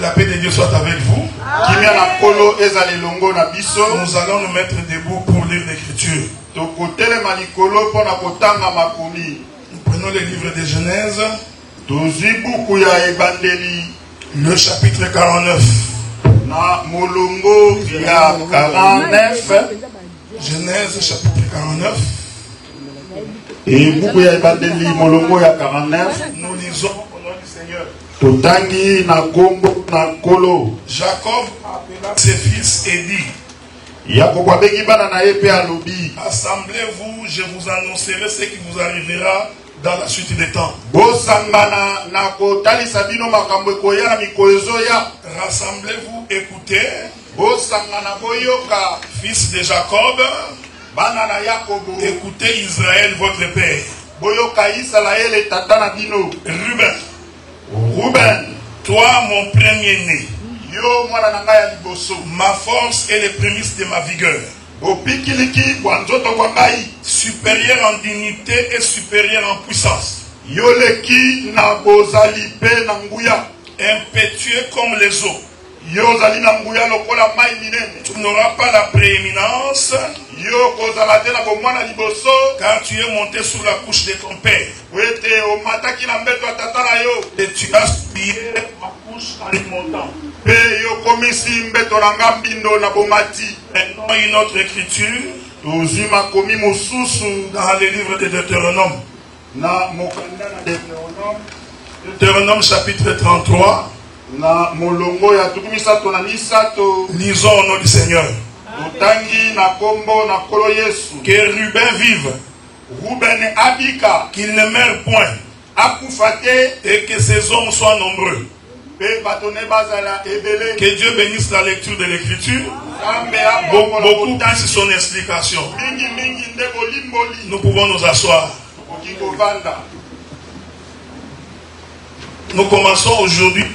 la paix de Dieu soit avec vous. Nous allons nous mettre debout pour lire l'Écriture. Nous prenons le livre de Genèse, le chapitre 49. Genèse chapitre 49. Et beaucoup ya ibandeli molongo ya 49. Nous lisons au nom du Seigneur. Totangi na kombo na kolo. Jacob appela ses fils et dit: Yakob abeki bana na ye pe alobi. Assemblez-vous, je vous annoncerai ce qui vous arrivera dans la suite des temps. Bosangana na kotalisa bino makambo ekoya na mikolo ezoya. Rassemblez-vous, écoutez. Bosangana boyoka, fils de Jacob. Banana Yakobo. Écoutez Israël, votre père. Boyoka Israël tatana bino. Ruben, toi mon premier-né. Yo mwana nanga ya liboso. Ma force est les prémices de ma vigueur. Opikiliki bwanzoto kwa ngai. Supérieur en dignité et supérieur en puissance. Yoleki na bozali pe na nguya. Impétueux comme les eaux. Tu n'auras pas la prééminence, car tu es monté sur la couche de ton père. Et tu as souillé ma couche en y montant. Maintenant, une autre écriture dans le livre de Deutéronome. Deutéronome chapitre 33. Lisons au nom du Seigneur. Que Ruben vive, qu'il ne meure point, et que ses hommes soient nombreux. Que Dieu bénisse la lecture de l'Écriture. Beaucoup plus son explication. Nous pouvons nous asseoir. Nous commençons aujourd'hui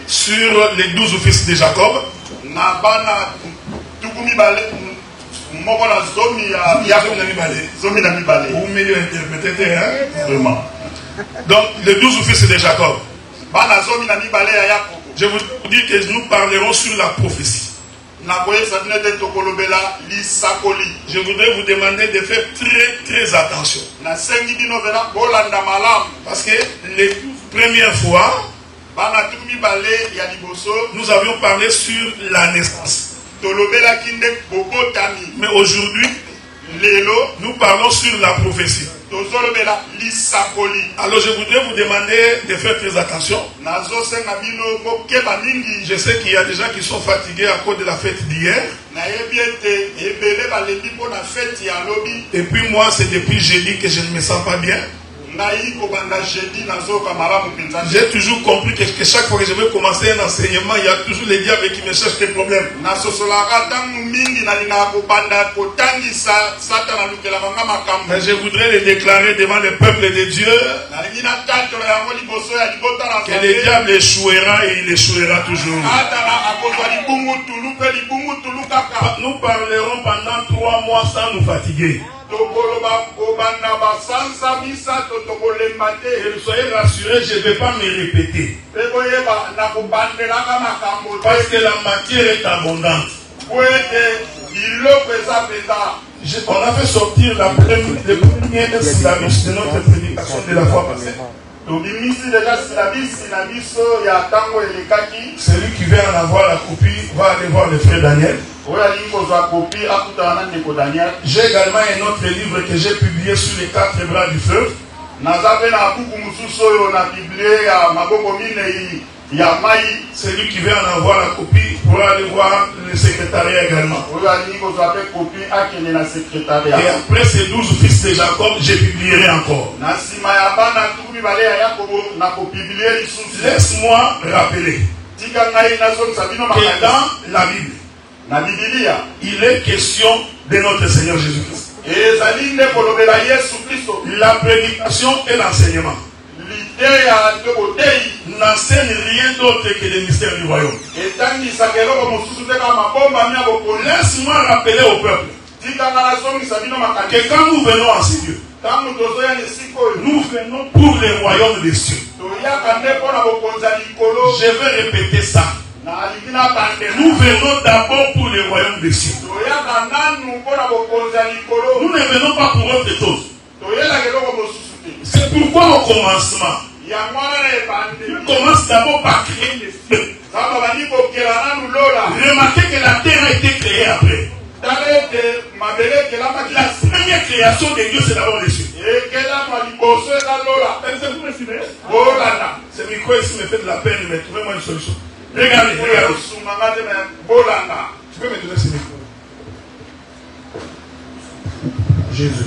sur les 12 fils de Jacob. Vous mieux interpréter, hein? Vraiment. Donc, les 12 fils de Jacob. Je vous dis que nous parlerons sur la prophétie. Je voudrais vous demander de faire très attention. Parce que les premières fois, nous avions parlé sur la naissance. Mais aujourd'hui, nous parlons sur la prophétie. Alors je voudrais vous demander de faire très attention. Je sais qu'il y a des gens qui sont fatigués à cause de la fête d'hier. Et puis moi, c'est depuis jeudi que je ne me sens pas bien. J'ai toujours compris que chaque fois que je veux commencer un enseignement, il y a toujours les diables qui me cherchent des problèmes. Mais je voudrais les déclarer devant le peuple de Dieu que le diable échouera et il échouera toujours. Nous parlerons pendant 3 mois sans nous fatiguer. Et soyez rassurés, je ne vais pas me répéter. Parce que la matière est abondante. On a fait sortir le premier syllabus de notre prédication de la fois passée. Celui qui veut en avoir la copie va aller voir le frère Daniel. J'ai également un autre livre que j'ai publié sur les 4 bras du fleuve. Celui qui veut en avoir la copie pourra aller voir le secrétariat également. Et après ces 12 fils de Jacob, je publierai encore. Laisse-moi rappeler que dans la Bible, il est question de notre Seigneur Jésus-Christ. La prédication et l'enseignement n'enseigne rien d'autre que les mystères du royaume. Laisse-moi rappeler au peuple que quand nous venons en ces lieux, Nous venons pour les royaumes des cieux. Je vais répéter ça. Nous venons d'abord pour les royaumes des cieux. Nous ne venons pas pour autre chose. C'est pourquoi au commencement, Dieu commence d'abord par créer les cieux. Remarquez que la terre a été créée après. La première création de Dieu, c'est d'abord les cieux. Ce micro ici me fait de la peine, mais trouvez-moi une solution. Regardez, regardez. Tu peux me donner ce micro? Jésus.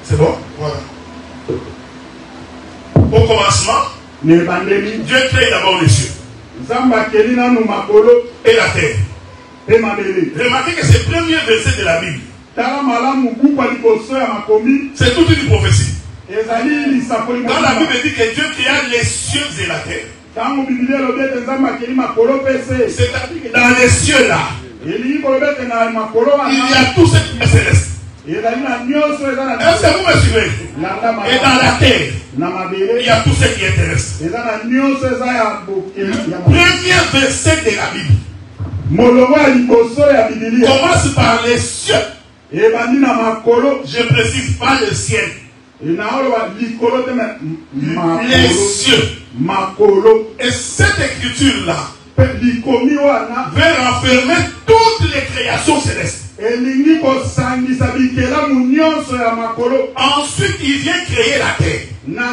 C'est bon? Voilà. Au commencement, Dieu crée d'abord les cieux et la terre. Remarquez que c'est le premier verset de la Bible. C'est toute une prophétie. Quand la Bible dit que Dieu créa les cieux et la terre, c'est-à-dire que dans les cieux là, il y a tout ce qui est céleste. Est-ce que vous me suivez? Et dans la terre, il y a tout ce qui est terrestre. Premier verset de la Bible commence par les cieux. Je précise pas le ciel. Les cieux. Et cette écriture-là veut renfermer toutes les créations célestes. Ensuite, il vient créer la terre. Mais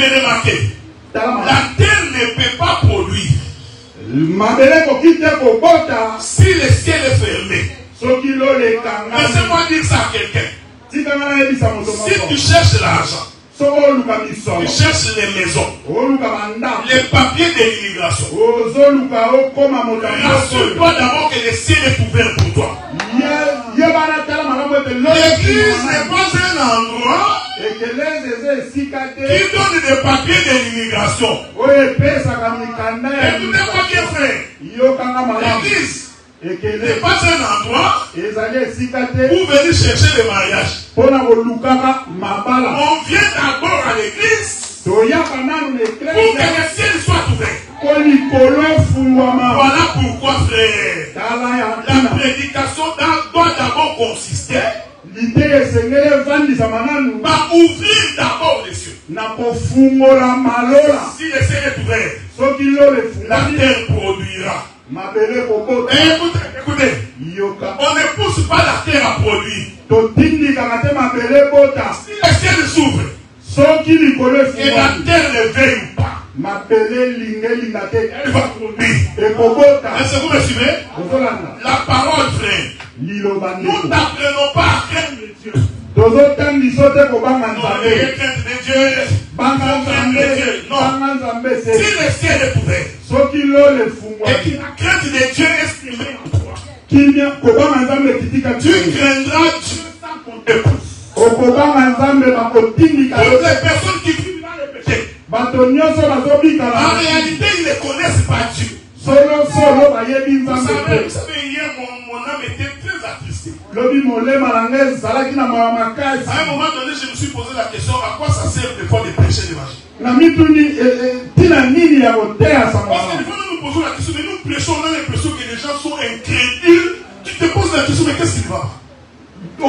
remarquez, la terre ne peut pas produire si le ciel est fermé. Laissez-moi dire ça à quelqu'un. Si tu cherches l'argent, tu cherches les maisons, les papiers de l'immigration, rassure-toi d'abord que le ciel est ouvert pour toi. L'église n'est pas un endroit qui donne des papiers de l'immigration. Écoutez-moi bien, frère. L'église n'est pas un endroit où venir chercher le mariage. On vient d'abord à l'église pour que le ciel soit ouvert. Voilà pourquoi, frère, la prédication doit d'abord consister à ouvrir d'abord les cieux. Si le ciel est ouvert, la terre produira. Écoutez, on ne pousse pas la terre à produire. Si le ciel s'ouvre et la terre ne veille pas, elle va produire. Est-ce que vous me suivez? La parole, frère, nous n'apprenons pas à craindre Dieu. Non, crainte de Dieu. Non. Si le ciel est ouvert et que la crainte de Dieu est exprimée en toi, tu craindras Dieu sans ton épouse. Pour les personnes qui vivent dans le péché, en réalité, ils ne connaissent pas Dieu. Vous savez, hier, mon âme était très attristée. À un moment donné, je me suis posé la question, à quoi ça sert des fois de prêcher l'évangile? Parce que des fois, nous posons la question, mais nous prêchons, on a l'impression que les gens sont incrédules. Tu te poses la question, mais qu'est-ce qui va? Des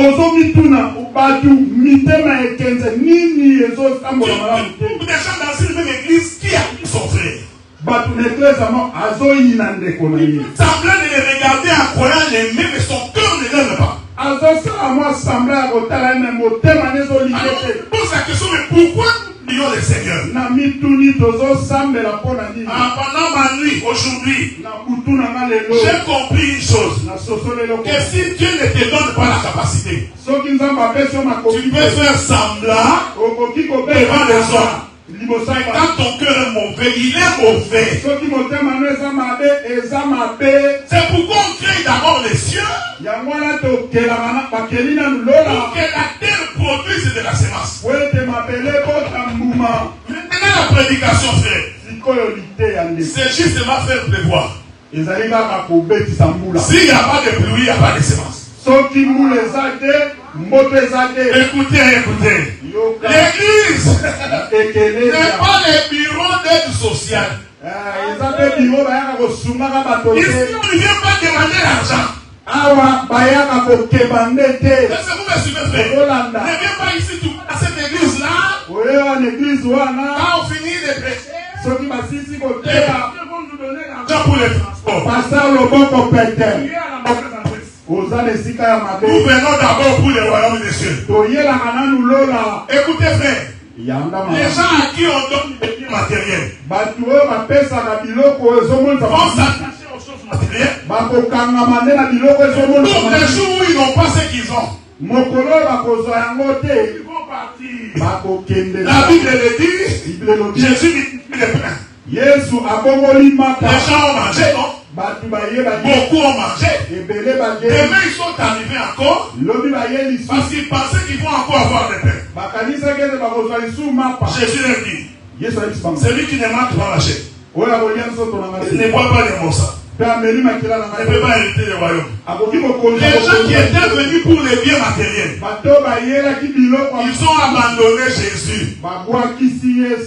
gens dans une même église, qui a mis son frère? Semblant de les regarder en croyant l'aimer, mais son cœur ne l'aime pas. Alors, je pose la question, mais pourquoi nous prions le Seigneur? Pendant ma nuit, aujourd'hui, j'ai compris une chose. Que si Dieu ne te donne pas la capacité, tu peux faire semblant devant les hommes. Quand ton cœur est mauvais, il est mauvais. C'est pourquoi on crée d'abord les cieux pour que la terre produise de la semence. la prédication, frère, c'est justement faire pleuvoir. S'il n'y a pas de pluie, il n'y a pas de semence. Écoutez, écoutez. L'église n'est pas les bureaux d'aide sociale. Ici, on ne vient pas demander l'argent. Est-ce que vous me suivez, frère? Ne viens pas ici à cette église-là. Quand on finit de prêcher, ils vont nous donner l'argent pour les transports. Nous venons d'abord pour le royaume des cieux. Écoutez, frère. Les gens à qui on donne des biens matériels vont s'attacher aux choses matérielles. Pour les jours où ils n'ont pas ce qu'ils ont, ils vont partir. La Bible le dit. Jésus dit le pain. Les gens ont mangé, non? Beaucoup ont mangé. Demain ils sont arrivés encore parce qu'ils pensaient qu'ils vont encore avoir des pains. Jésus leur dit, celui qui ne manque pas la chair ne boit pas les morceaux, ne peut pas hériter le royaume. Les gens qui étaient venus pour les biens matériels, ils ont abandonné Jésus.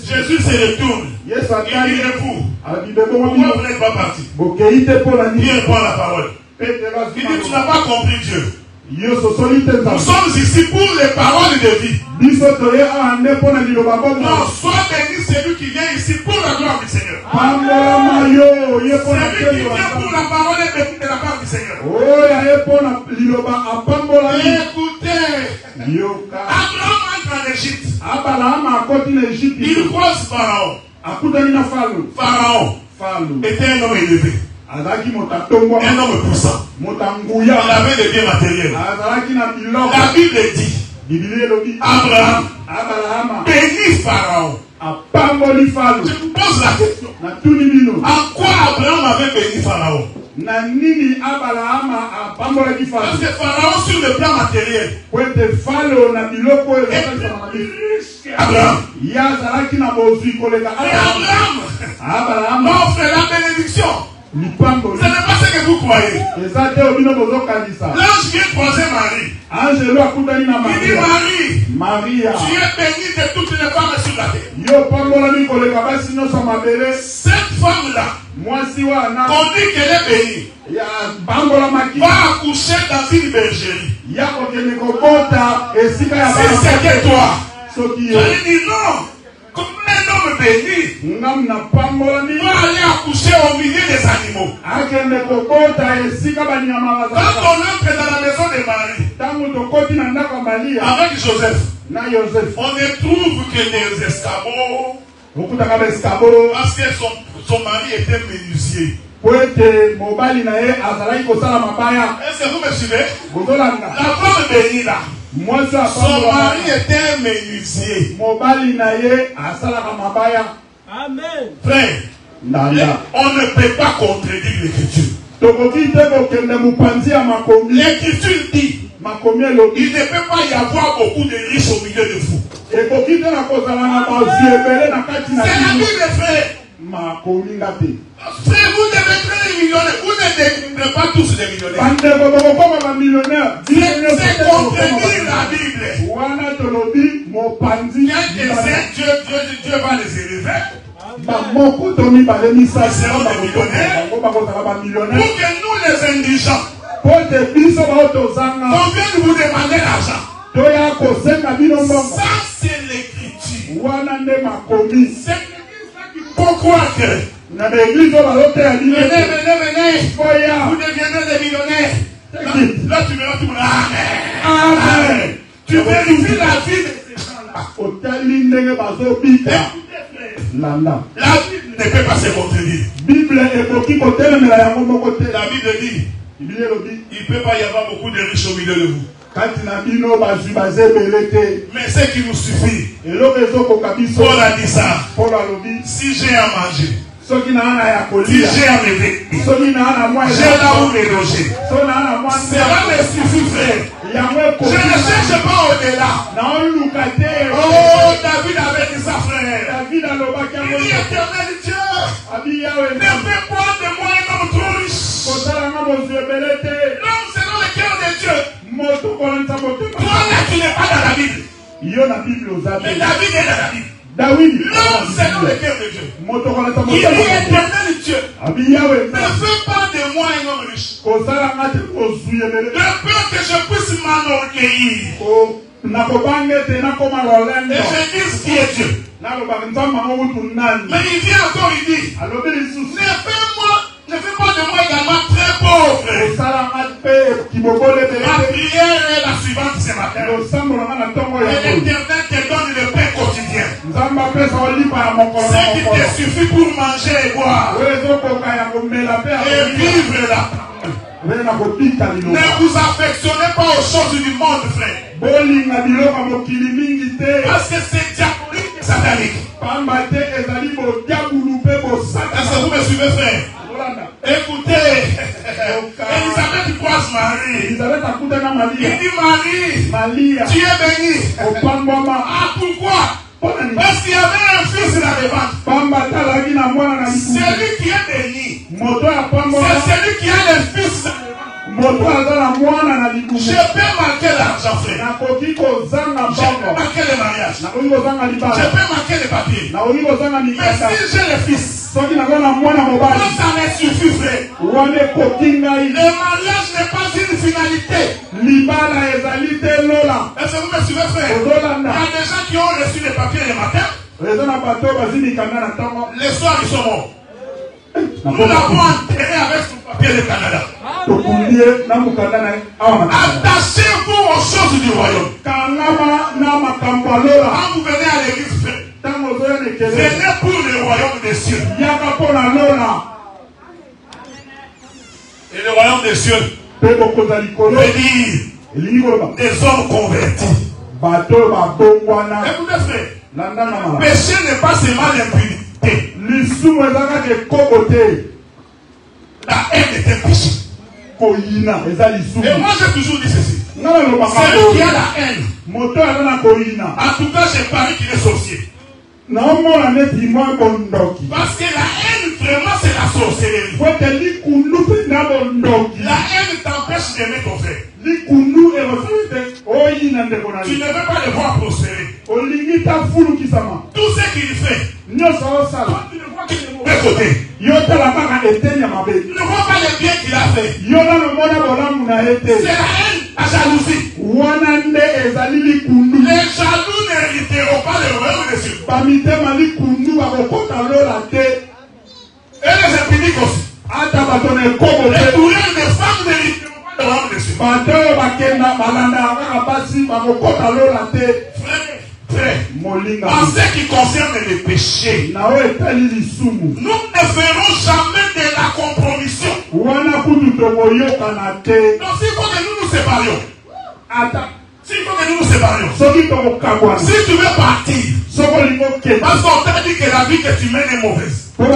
Jésus se retourne. Il dit le fou. Pourquoi vous n'êtes pas parti? Pierre prend la parole. Il dit, tu n'as pas compris Dieu. Nous sommes ici pour les paroles de vie. Non, soit béni celui qui vient ici pour la gloire du Seigneur. Celui qui vient pour la parole est béni de la part du Seigneur. Écoutez, Abraham entre en Égypte. Il croise Pharaon. Pharaon était un homme élevé. Un homme puissant. Il avait des biens matériels. La Bible dit, Abraham bénit Pharaon. Je vous pose la question. En quoi Abraham avait béni Pharaon? Parce que Pharaon sur le plan matériel Abraham. Abraham offre la bénédiction. Ce n'est pas ce que vous croyez. L'ange vient croiser Marie. Il dit, Marie, tu es bénie de toutes les femmes sur la terre. Cette femme-là, on dit qu'elle est bénie, va accoucher dans une bergerie. Si c'était toi, tu allais dire non. Comme un homme béni va aller accoucher au milieu des animaux. Quand on entre dans la maison de Marie avec Joseph, on ne trouve que des escabeaux parce que son mari était menuisier. Est-ce que vous me suivez? La femme bénie là, son mari était un menuisier. Amen. Frère, on ne peut pas contredire l'écriture. L'écriture dit, il ne peut pas y avoir beaucoup de riches au milieu de vous. C'est la Bible, frère. Frère, vous devez être des millionnaires. Vous ne devenez pas tous des millionnaires. C'est contredire la Bible. Dieu va les élever. Ils seront des millionnaires. Pour que nous les indigents, on vient de vous demander l'argent. Ça c'est l'écriture. C'est pourquoi que venez, vous deviendrez des millionnaires. Là tu verras tout le monde. Amen. Tu vérifies la vie de ces gens-là. La Bible ne peut pas se contredire. La Bible dit, il ne peut pas y avoir beaucoup de riches au milieu de vous. Mais ce qui nous suffit, Paul a dit ça. Si j'ai à manger, si j'ai à me vêtir, j'ai là où me loger, cela me suffit, frère. Je ne cherche pas au-delà. Oh, David avait dit ça, frère. éternel Dieu, ne fais pas de moi un homme trop riche. L'homme selon le cœur de Dieu. Toi là, tu n'es pas dans la Bible. Mais David est dans la Bible. L'homme selon le cœur de Dieu. Il dit éternel Dieu. Ne fais pas de moi un homme riche. De peur que je puisse m'enorgueillir. Et je dis ce qui est Dieu. Mais il vient encore, il dit, ne fais pas de moi également très pauvre. Ma prière est la suivante ce matin. L'Éternel te donne le pain quotidien. Ce qui te suffit pour manger et boire. Et vivre la parole. Ne vous affectionnez pas aux choses du monde, frère. Parce que c'est diabolique et satanique. Est-ce que vous me suivez, frère? Écoutez, Elisabeth croise Marie. Il dit Marie, tu es bénie. Ah, pourquoi? Parce qu'il y avait un fils dans les ventres. Celui qui est béni, c'est celui qui a le fils. Je peux manquer l'argent, frère. Je peux manquer le mariage. Je peux manquer les papiers. Mais si j'ai le fils, ça me suffit, frère. Le mariage n'est pas une finalité. Est-ce que vous me suivez, frère? Il y a des gens qui ont reçu les papiers le matin. Les soirs, ils sont morts. Nous l'avons enterré avec son papier de Canada. Attachez-vous aux choses du royaume. Quand vous venez à l'église, venez pour le royaume des cieux. Et le royaume des cieux veut dire des hommes convertis. Écoutez, frère, péché n'est pas seulement l'impunité. La haine est un péché. Et moi j'ai toujours dit ceci. Celui qui a la haine, en tout cas j'ai parié qu'il est sorcier. Parce que la haine vraiment c'est la sorcellerie. La haine t'empêche d'aimer ton frère. Tu ne veux pas le voir prospérer. Tout ce qu'il fait, tu ne vois qu'il est mauvais côté. Tu ne vois pas le bien qu'il a fait. C'est la haine, la jalousie. Les jaloux n'hériteront pas le royaume des cieux. Et les impudiques aussi. Les tourelles des femmes n'hériteront pas le royaume des cieux. Frère, en ce qui concerne les péchés, nous ne ferons jamais de la compromission. Donc s'il faut que nous nous séparions, si tu veux partir, parce qu'on t'a dit que la vie que tu mènes est mauvaise, la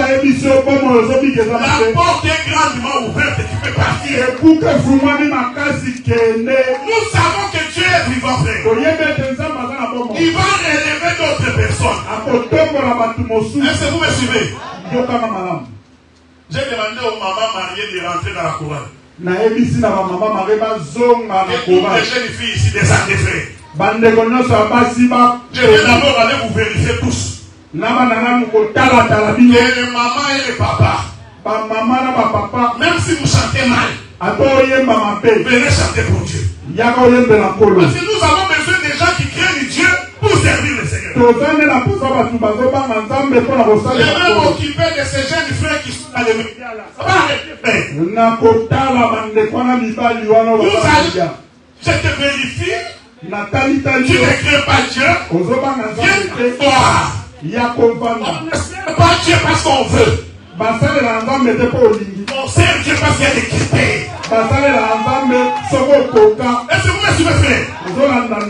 porte est grandement ouverte et tu peux partir. Nous savons que Dieu est vivant, frère. Il va relever d'autres personnes. Est-ce que vous me suivez? J'ai demandé aux mamans mariées de rentrer dans la couronne. Et toutes les jeunes filles ici, des frères. Je vais d'abord aller vous vérifier tous. Et les mamans et les papas. Même si vous chantez mal, venez chanter pour Dieu. Parce que nous avons besoin des gens qui craignent Dieu pour servir le Seigneur. Je vais m'occuper de ces jeunes frères qui sont dans les médias là. Ça va arrêter, frère. Je te vérifie. Tu ne crains pas Dieu. Viens voir. On ne sert pas Dieu parce qu'on veut. On sert Dieu parce qu'il y a des critères. Est-ce que vous me suivez, frère?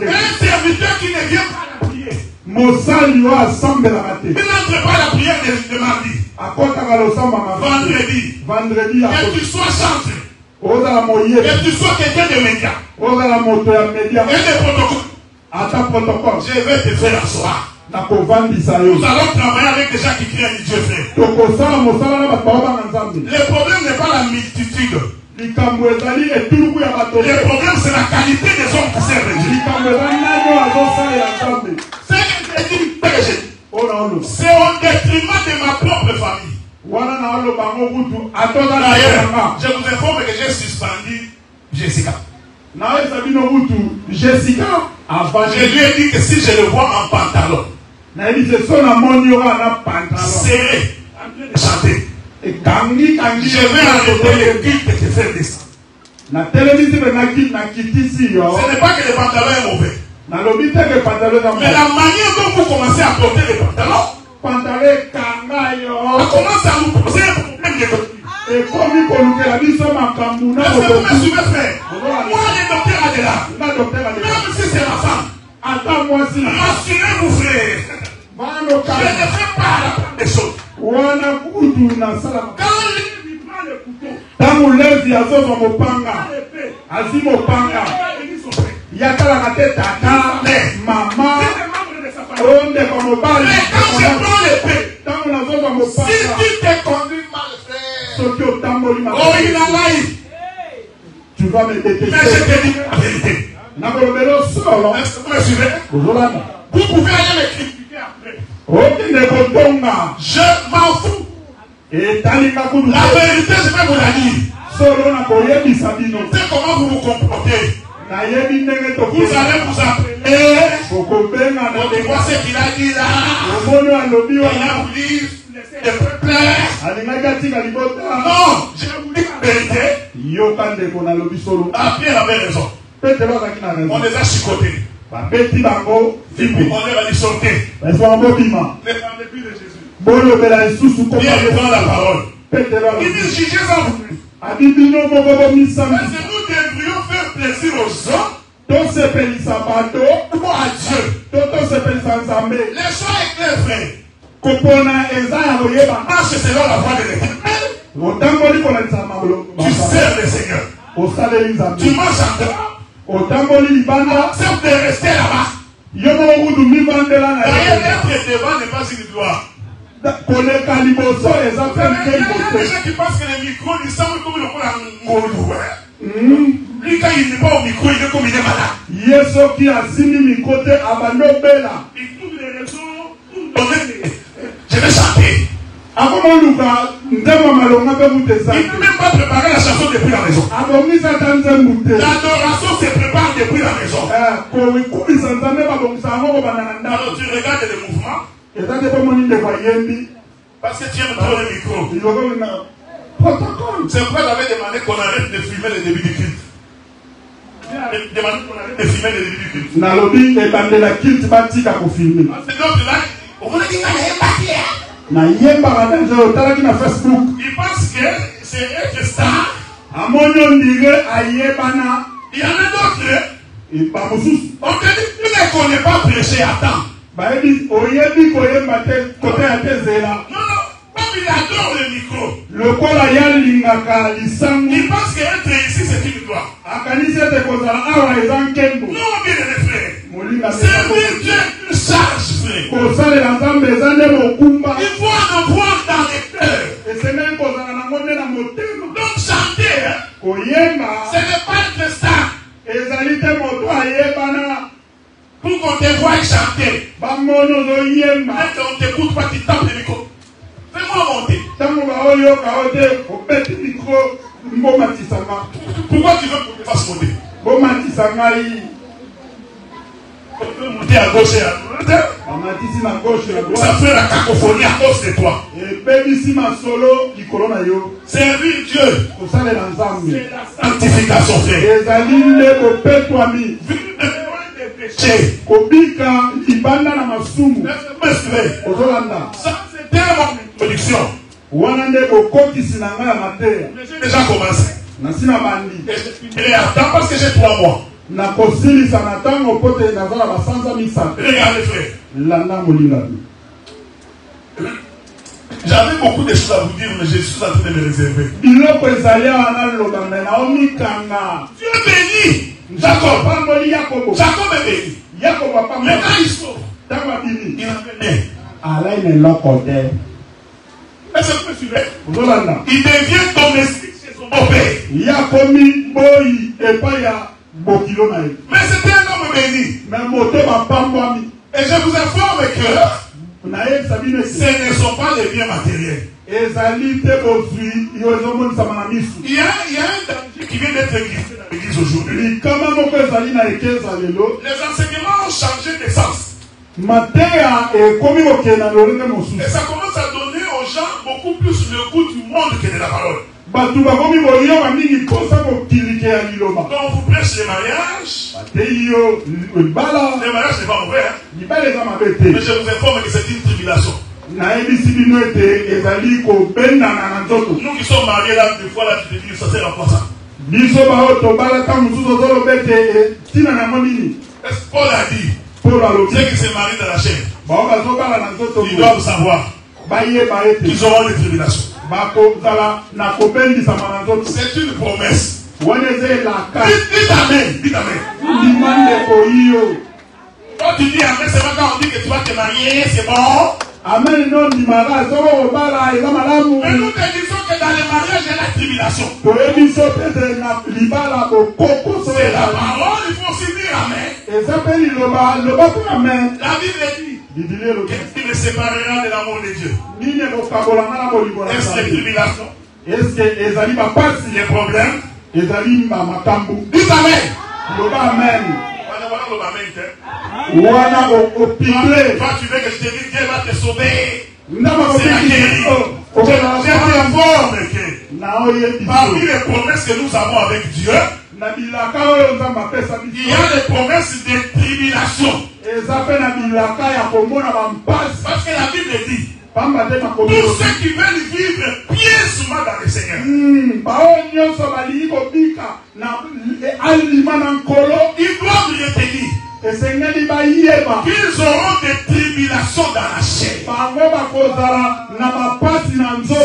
Un serviteur qui ne vient pas à la prière, il n'entre pas à la prière de mardi, vendredi, et tu sois chantre, et tu sois quelqu'un de média, et de protocole, je vais te faire asseoir. Nous allons travailler avec des gens qui crient à Dieu, frère. Le problème n'est pas la multitude. Le problème, c'est la qualité des hommes qui servent Dieu. C'est au détriment de ma propre famille. D'ailleurs, je vous informe que j'ai suspendu Jessica. Je lui ai dit que si je le vois en pantalon, serré, en train de chanter, je vais arrêter le culte de faire descendre. Ce n'est pas que le pantalon est mauvais. Mais la manière dont vous commencez à porter les pantalons, on commence à vous poser un problème de doctrine. Est-ce que vous me suivez, frère? Moi, le docteur Adela, même si c'est ma femme, rassurez-vous, frère. Je ne fais pas la part des choses. Quand lui prend le couteau, mais quand je prends l'épée, si tu te conduis mal, frère, tu vas me détester. Mais je te dis la vérité. Est-ce que vous me suivez? Vous pouvez aller me critiquer après. Je m'en fous. La vérité, je vais vous la dire. C'est comment vous vous comportez. Vous allez vous appeler. Vous voyez ce qu'il a dit là. Il a voulu laisser le peuple. Non, je vous dis la vérité. Pierre avait raison. On les a chicotés. On les a dit sortir. Ne parlez plus de Jésus. Pierre prend la parole. Il dit jugez-en vous. Parce que nous devrions faire plaisir aux hommes. Ou à Dieu. Les choix est clair, frère. Marche selon la voie de l'Éternel. Tu sers le Seigneur. Tu marches en dehors. Accepte de rester là-bas. D'ailleurs, être devant n'est pas une gloire. Il y a des gens qui pensent que les micros, ils semblent comme le coup. Lui, quand il n'est pas au micro, il est comme il est malade. Il trouve les raisons pour donner. Je vais chanter. Il ne peut même pas préparer la chanson depuis la maison. L'adoration se prépare depuis la maison. Alors tu regardes les mouvements. Parce que tu aimes trop le micro. C'est pourquoi j'avais demandé qu'on arrête de filmer le début du culte. Demandé qu'on arrête de filmer le début du culte. Parce que d'autres là, on va dire il pense que c'est être star. Il y en a d'autres. On te dit, tu ne connais pas prêcher à temps. Non, comme il adore le micro. Il pense qu'être ici c'est une gloire. Non, bien les frères. Servir Dieu une charge, frère. Il faut en avoir dans les cœurs. Donc chanter, ce n'est pas être star. Pour qu'on te voie chanter. Quand on ne t'écoute pas, tu tapes le micro. Fais-moi monter. Pourquoi tu veux qu'on te fasse monter? On peut monter à gauche et à droite. Ça fait la cacophonie à cause de toi. Servir Dieu, c'est la sanctification, frère. Ça, c'était mon introduction. J'ai déjà commencé. Et attends parce que j'ai 3 mois. Regardez, frère. J'avais beaucoup de choses à vous dire, mais je suis en train de me réserver. Dieu bénit Jacob. Jacob est béni. Maintenant il sauve. Tababini. Il avait Alain est là côté. Est-ce que vous suivez? Il devient domestique chez son beau-père. Il y a commis boy et pas il y a bokilo na. Mais c'était un homme béni. Mais moto va pas moi. Et je vous informe que ce ne sont pas les biens matériels. Il y a un danger qui vient d'être glissé dans l'église aujourd'hui. Les enseignements ont changé de sens. Et ça commence à donner aux gens beaucoup plus le goût du monde que de la parole. Quand on vous prêche les mariages, le mariage n'est pas mauvais, hein? Mais je vous informe que c'est une tribulation. Nous qui sommes mariés là, des fois là, tu te dis, ça sert à quoi ça? Paul a dit, ceux qui se marient dans la chair, ils doivent savoir qu'ils auront des tribulations. C'est une promesse. Dites amen. Dites amen. Quand tu dis amen, c'est pas quand on dit que tu vas te marier, c'est bon. Amen, non, mais nous te disons que dans les mariages, il y a la tribulation. C'est la parole, il faut aussi dire amen. La Bible dit qu'est-ce qui me séparera de l'amour de Dieu? Est-ce que les tribulations? Est-ce que les problèmes? Dites amen. Amen. Toi, tu veux que je te dise Dieu va te sauver. C'est la guérison. Je t'informe que parmi les promesses que nous avons avec Dieu, il y a des promesses de tribulation. Parce que la Bible dit, tous ceux qui veulent vivre pieusement dans le Seigneur, ils doivent retenir qu'ils auront des tribulations dans la chair.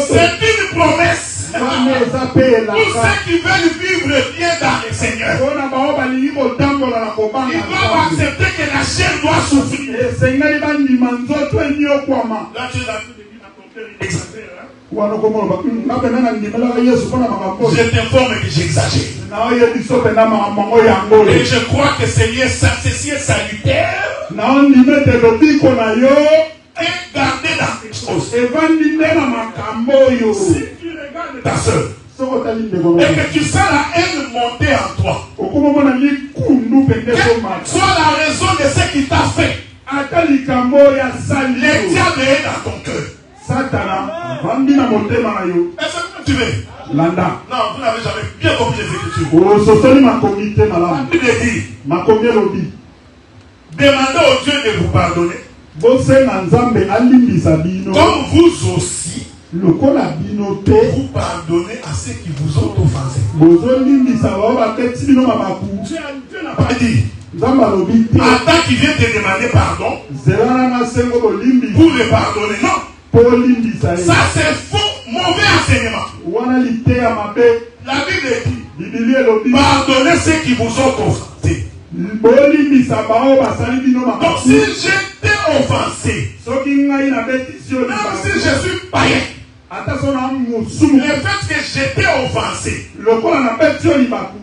C'est une promesse. Tous ceux qui veulent vivre bien dans le Seigneur, ils doivent accepter que la chair doit souffrir. Là, tu es dans je t'informe que j'exagère. Et je crois que ceci est salutaire. Et garder dans les choses. Si tu regardes ta soeur et que tu sens la haine monter en toi, soit la raison de ce qui t'a fait, le diable est dans ton cœur. Est-ce que tu veux? Non, vous n'avez jamais bien compris les Écritures. La Bible dit, demandez au Dieu de vous pardonner, comme vous aussi vous pardonnez à ceux qui vous ont offensé. Dieu n'a pas dit Adam qui vient te demander pardon pour le pardonner. Non, ça c'est faux, mauvais enseignement. La Bible dit pardonnez ceux qui vous ont offensé. Donc si j'étais offensé, même si je suis païen, le fait que j'étais offensé,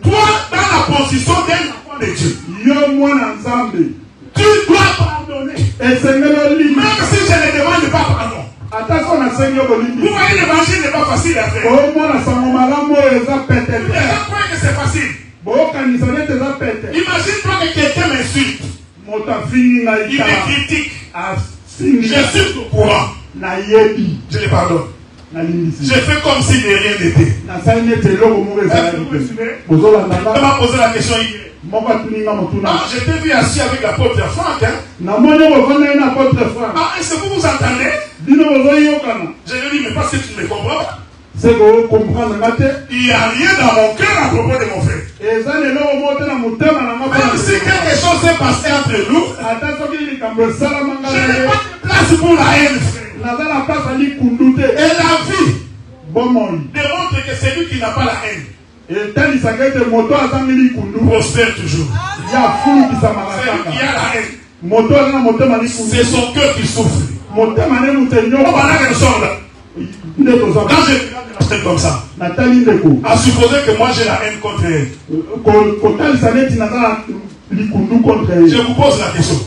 toi dans la position d'un enfant de Dieu, tu dois pardonner. Même si je ne demande pas pardon. Vous voyez, l'évangile n'est pas facile à faire. Je crois que c'est facile. Imagine-toi que quelqu'un m'insulte. Il me critique. Je suis au courant. Je le pardonne. Je fais comme si de rien n'était. On m'a posé la question hier. Je t'ai vu assis avec l'apôtre Franck. Est-ce que vous entendez? Je lui dis, mais parce que tu ne me comprends pas. Il n'y a rien dans mon cœur à propos de mon frère. Même si quelque chose s'est passé entre nous, je n'ai pas de place pour la haine, frère. Et la vie démontre que celui qui n'a pas la haine prospère toujours. Celui qui a la haine C'est son cœur qui souffre. Quand je comme ça, à supposer que moi j'ai la haine contre elle, je vous pose la question.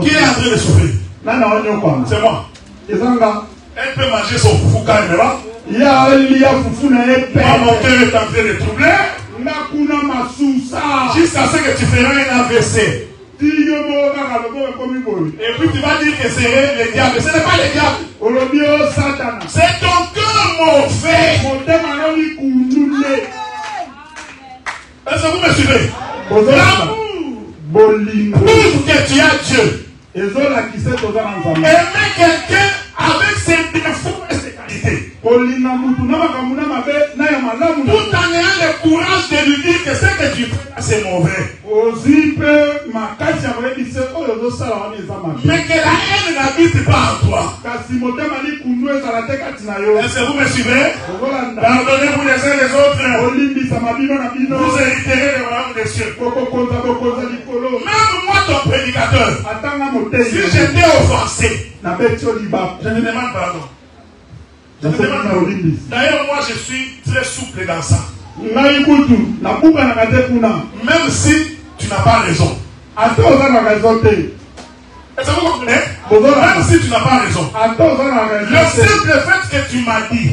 Qui est en train de souffrir? C'est moi. Elle peut manger son foufou quand elle me va. Moi, mon cœur est en train de troubler. Jusqu'à ce que tu feras un AVC. Et puis tu vas dire que c'est le diable. Ce n'est pas le diable. C'est ton cœur mauvais. Est-ce que vous me suivez? L'amour prouve que tu as Dieu. Aimer quelqu'un avec ses défauts et ses qualités. Tout en ayant le courage de lui dire que ce que tu fais c'est mauvais. Mais que la haine n'habite pas en toi. Est-ce que vous me suivez? Pardonnez-vous les uns les autres. Vous hériterez le royaume des cieux. Même moi ton prédicateur, si j'étais offensé, je ne demande pardon. D'ailleurs, moi je suis très souple dans ça. Même si tu n'as pas raison. Est-ce que vous comprenez? Même si tu n'as pas raison. Le simple fait que tu m'as dit,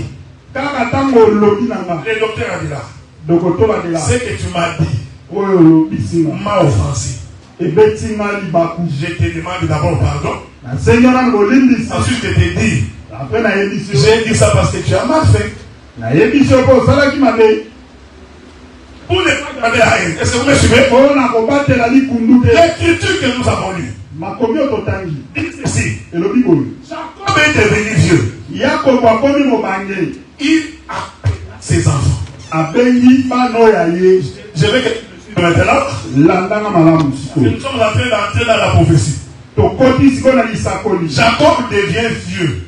le docteur a dit là, ce que tu m'as dit m'a offensé. Je te demande d'abord pardon. Ensuite je te dis, j'ai dit ça parce que tu as mal fait. Pour ne pas garder la haine. Est-ce que vous me suivez? L'écriture que nous avons lue dit ceci. Jacob est devenu vieux. Il appelle ses enfants. Je vais que maintenant, nous sommes en train d'entrer dans la prophétie. Jacob devient vieux.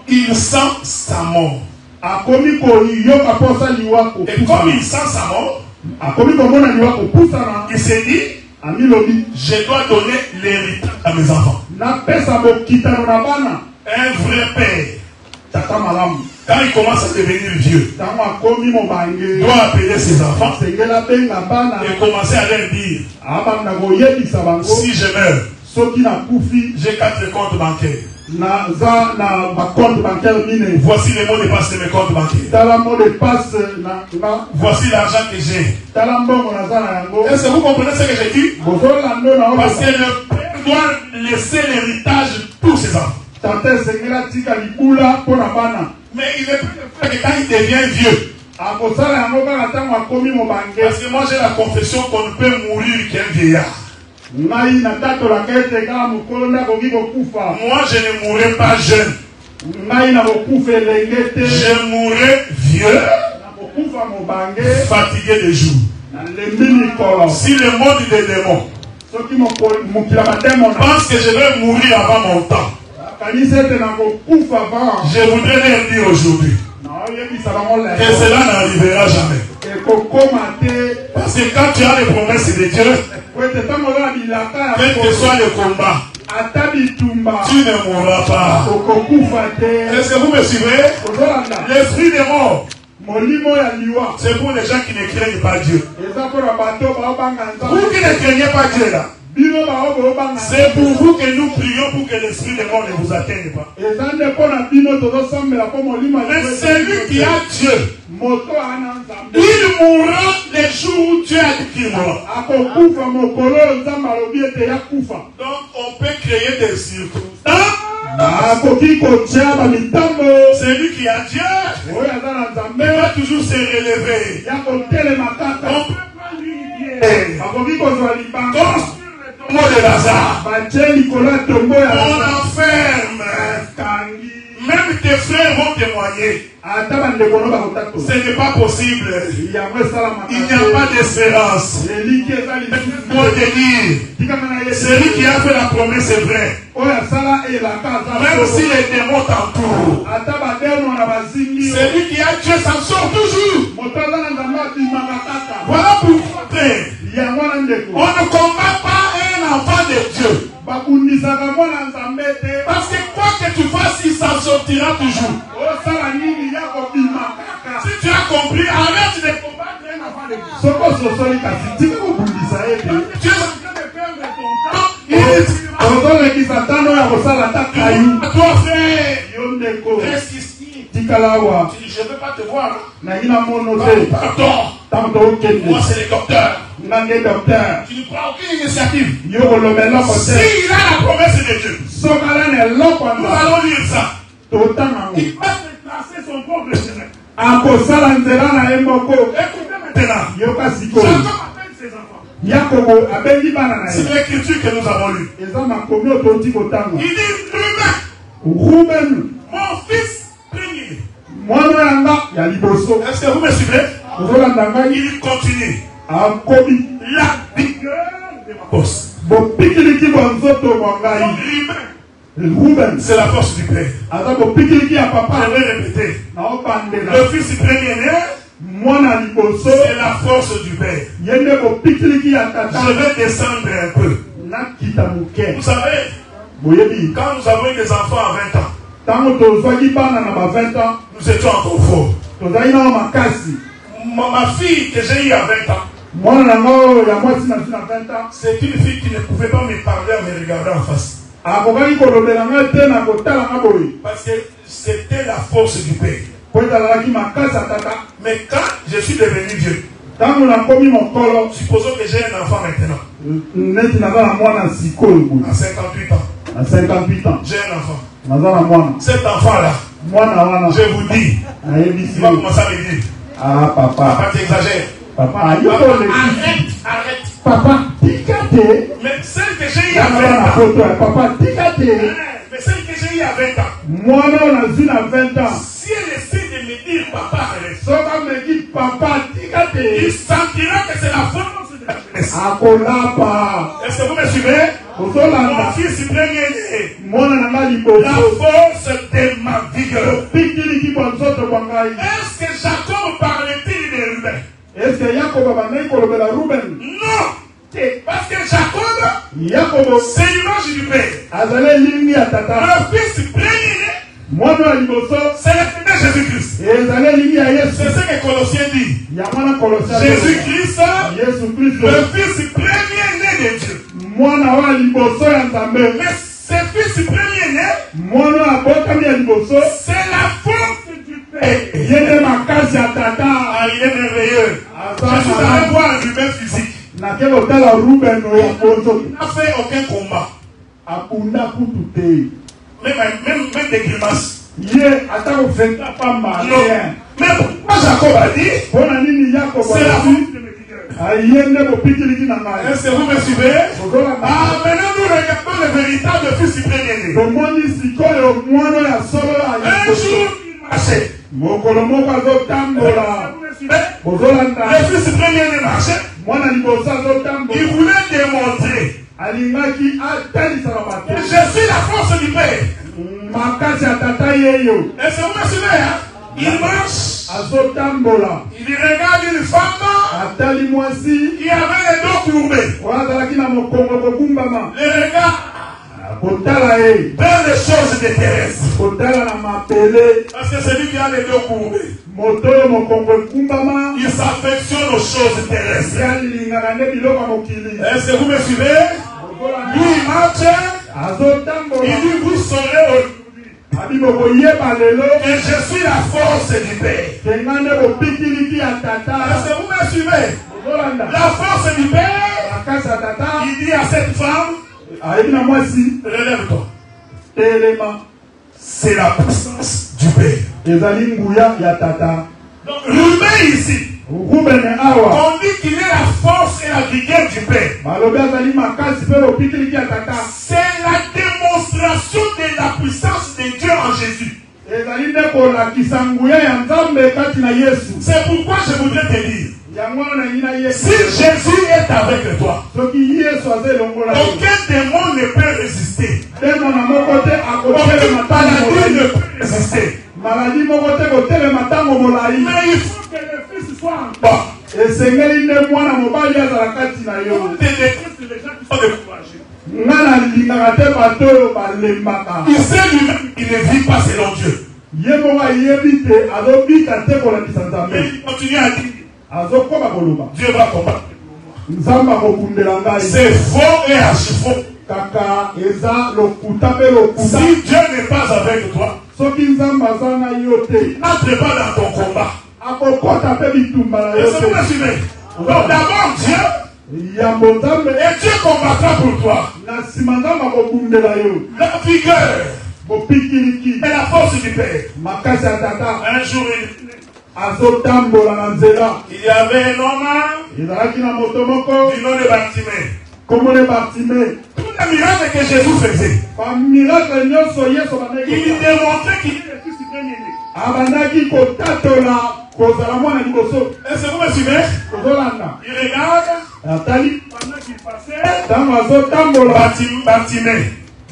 Il sent sa mort. Et comme il sent sa mort, il s'est dit, je dois donner l'héritage à mes enfants. Un vrai père, quand il commence à devenir vieux, doit appeler ses enfants et commencer à leur dire, si je meurs, j'ai 4 comptes bancaires. Voici les mots de passe de mes comptes bancaires. Voici l'argent que j'ai. Est-ce que vous comprenez ce que j'ai dit? Parce que le père doit laisser l'héritage de tous ses enfants. Mais il est plus fait que quand il devient vieux. Parce que moi j'ai la confession qu'on ne peut mourir qu'un vieillard. Moi je ne mourrai pas jeune. Je mourrai vieux, fatigué de jour. Si le monde des démons pense que je vais mourir avant mon temps, je voudrais leur dire aujourd'hui que cela n'arrivera jamais. Parce que quand tu as les promesses de Dieu, quel que soit le combat, tu ne mourras pas. Est-ce que vous me suivez? L'esprit des morts, c'est pour les gens qui ne craignent pas Dieu. Vous qui ne craignez pas Dieu là, c'est pour vous que nous prions pour que l'esprit des morts ne vous atteigne pas. Mais celui qui a Dieu, il mourra les jours où Dieu a dit qu'il mourra. Donc on peut créer des circonstances. Celui qui a Dieu, il va toujours se relever. On peut pas lui de Lazare. On enferme. Même tes frères vont témoigner. Ce n'est pas possible. Il n'y a pas d'espérance. Pour te dire, celui qui a fait la promesse est vrai. Même si les démons t'entourent, celui qui a Dieu s'en sort toujours. Voilà pourquoi on ne combat pas un enfant de Dieu. Parce que quoi que tu fasses, il s'en sortira toujours. Si tu as compris, arrête de combattre un enfant de Dieu. Tu es en train de perdre ton temps. Toi, frère, reste ici. Tu dis, je ne veux pas te voir. Pardon. Moi, c'est le docteur. Tu ne prends aucune initiative. S'il a la promesse de Dieu, nous allons lire ça. Il va tracer son propre chemin. Écoutez maintenant. Jacob appelle ses enfants. C'est l'écriture que nous avons lue. Il dit, Reuben, mon fils premier. Est-ce que vous me suivez? Il continue. La vigueur de ma force. Reuben, c'est la force du père. Je vais répéter. Le fils premier-né, c'est la force du père. Je vais descendre un peu. Vous savez, quand nous avons eu des enfants à 20 ans, nous étions encore forts. Ma fille que j'ai eue à 20 ans, c'est une fille qui ne pouvait pas me parler en me regardant en face. Parce que c'était la force du père. Mais quand je suis devenu Dieu, supposons que j'ai un enfant maintenant. À 58 ans. J'ai un enfant. Cet enfant-là, je vous dis, il va commencer à me dire, papa, tu exagères. Arrête. Papa, mais celle que j'ai eue à 20 ans. Mais celle que j'ai eue à 20 ans. Si elle essaie de me dire papa, il sentira que c'est la force de la jeunesse. Est-ce que vous me suivez? Mon fils premier-né, la force de ma vigueur. Est-ce que Jacob parlait-il de Reuben? Non! Parce que Jacob, c'est l'image du père. Le fils premier-né, c'est le Seigneur Jésus-Christ. C'est ce que Colossiens dit. Jésus-Christ, le fils premier-né de Dieu. Mais ce fils premier-né, c'est la force du père. Il est merveilleux. Jésus allait voir l'humain physique. Il n'a fait aucun combat. Même des grimaces. Non. Mais pourquoi Jacob a dit, c'est la force de mes vigueurs. Est-ce que vous me suivez? Maintenant nous regardons le véritable fils du premier-né. Un jour il marchait. Le fils du premier-né marchait. Il voulait démontrer que je suis la force du père. Est-ce que vous me suivez? Il marche. Il regarde une femme qui avait les dos courbés. Le regard vers les choses de terrestres. Parce que celui qui a les dos courbés, il s'affectionne aux choses terrestres. Est-ce que vous me suivez? Lui, il marche. Il dit, vous saurez aujourd'hui que je suis la force du père. Est-ce que vous me suivez? La force du père, il dit à cette femme, relève-toi. C'est la puissance du père. Donc, Reuben ici, on dit qu'il est la force et la vigueur du père. C'est la démonstration de la puissance de Dieu en Jésus. C'est pourquoi je voudrais te dire, si Jésus est avec toi, aucun démon ne peut résister. Aucune maladie ne peut résister. Mais il faut que le Fils soit en toi. Toutes les gens qui sont de courage. Il sait lui-même qu'il ne vit pas selon Dieu. Mais il continue à dire Dieu va combattre. C'est faux et archi-faux. Si Dieu n'est pas avec toi, n'entre pas dans ton combat. Donc d'abord Dieu, et Dieu combattra pour toi. La vigueur et la force du Père. Un jour, il y avait un homme du nom de Bartimée. Tous les miracles que Jésus faisait, il démontrait qu'il est le Fils du bien-aimé. Est-ce que vous me suivez? Il regarde, pendant qu'il passait,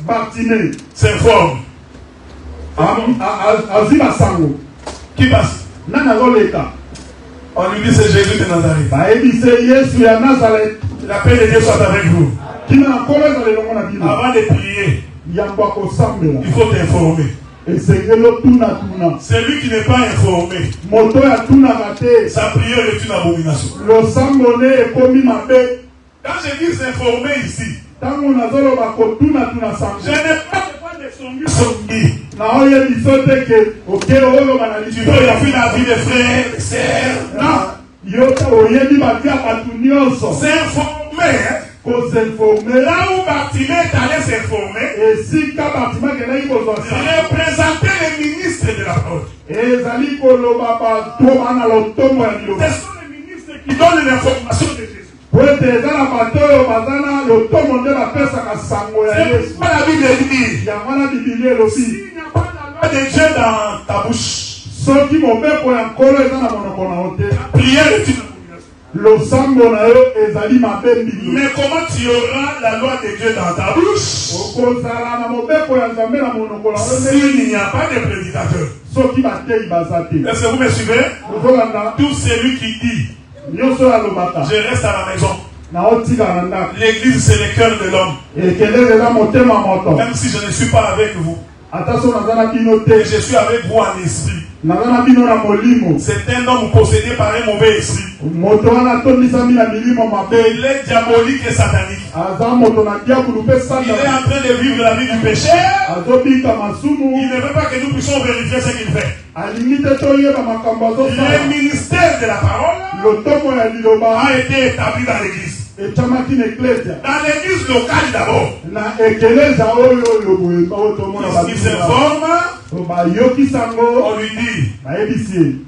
Bartimée s'informe. Qui passe? On lui dit c'est Jésus de Nazareth. La paix de Dieu soit avec vous. Avant de prier, il faut t'informer. Celui qui n'est pas informé, sa prière est une abomination. Quand je dis s'informer ici, je n'ai pas de songi. Tu peux appuyer la vie des frères, des sœurs. Non. S'informer. Là où Bartimée est allé s'informer, représenter les ministres de la parole. Ce sont les ministres qui donnent l'information de Jésus. C'est pas la Bible dit. S'il n'y a pas la loi de Dieu dans ta bouche, la prière est une mais comment tu auras la loi de Dieu dans ta bouche s'il n'y a pas de prédicateur? Est-ce que vous me suivez? Tout celui qui dit je reste à la maison, l'église c'est le cœur de l'homme, même si je ne suis pas avec vous, je suis avec vous en esprit. C'est un homme possédé par un mauvais esprit. Il est diabolique et satanique. Il est en train de vivre la vie du péché. Il ne veut pas que nous puissions vérifier ce qu'il fait. Le ministère de la parole a été établi dans l'église. Dans l'église locale d'abord. Il s'informe, on lui dit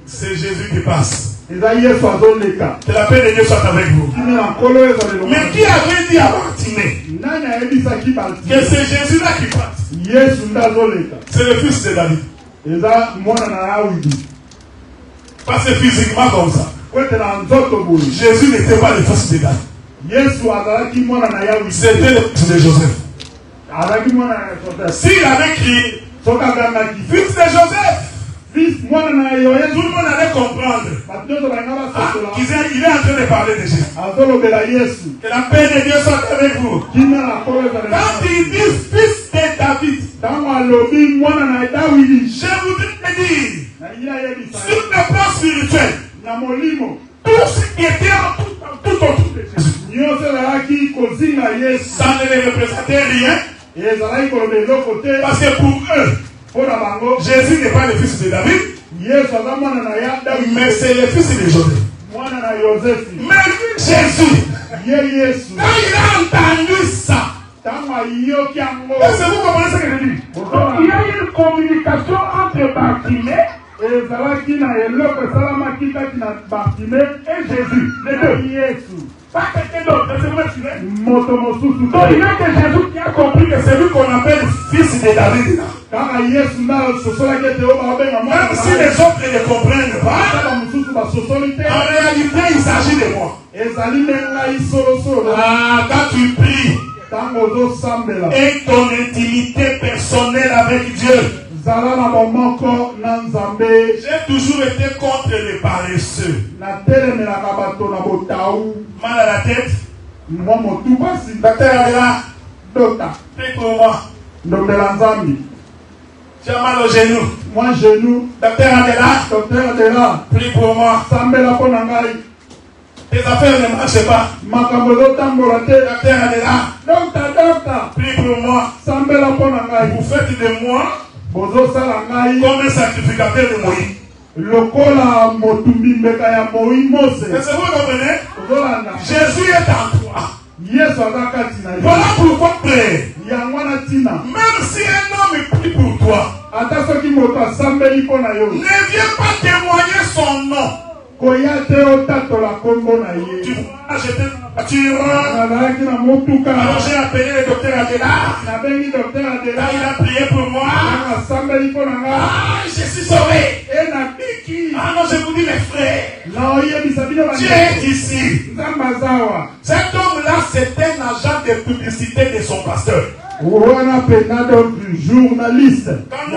c'est Jésus qui passe. Que la paix de Dieu soit avec vous. Mais qui avait dit à Bartimée que c'est Jésus-là qui passe? C'est le fils de David. Parce que physiquement comme ça, Jésus n'était pas le fils de David. C'était le fils de Joseph. S'il avait crié fils de Joseph, tout le monde allait comprendre. Il est en train de parler de Jésus. Que la paix de Dieu soit avec vous. Quand il dit fils de David, je voudrais dire, sur le plan spirituel, tout ce qui était tout autour de Jésus, ça ne les représentait rien. Parce que pour eux, Jésus n'est pas le fils de David, mais c'est le fils de Joseph. Mais Jésus, quand il a entendu ça, est-ce que vous comprenez ce que je dis? Il y a une communication entre Bartimée et Jésus, les deux. Pas quelqu'un d'autre, est-ce que vous me suivez? Donc il y a que Jésus qui a compris que c'est lui qu'on appelle fils de David. Même si les autres ne comprennent pas, en réalité il s'agit de moi. Quand tu pries et ton intimité personnelle avec Dieu, j'ai toujours été contre les paresseux. Mal à la tête. Docteur est là. Docteur. Prie pour moi. Docteur Nzambi. Tu as mal au genou. Moi, genou. Docteur Adela. Docteur Adela. Prie pour moi. Sambela Ponangai. Tes affaires ne marchent pas. Makambozo Tamborate. Docteur Adela. Docteur. Prie pour moi. Sambela Ponangai. Vous faites de moi Bozo Salangai. comme un sacrificateur de Moïse. Lokola Motumbi Mbeka ya Moïse Mose. Est-ce que vous comprenez? Ozolanda. Jésus est en toi. Yesu azaka tina. Voilà pourquoi prie. Yangwana tina. Même si un homme prie pour toi, Ata soki moto asambeli mpo na yo. ne viens pas témoigner son nom. Koya te otatola kombo na ye. Tu vois, j'étais dans la voiture. Nazalaki na motuka. Alors j'ai appelé le docteur Adela. Nabengi docteur Là, Adela. il a prié pour moi. Asambeli mpo na nga. Ah, je suis sauvé. E na biki. Ah non, je vous dis mes frères. Na oyebisa bino Dieu est ici. Nzambe azawa. Cet homme-là, c'est un agent de publicité de son pasteur. Wana pena donc journaliste. Quand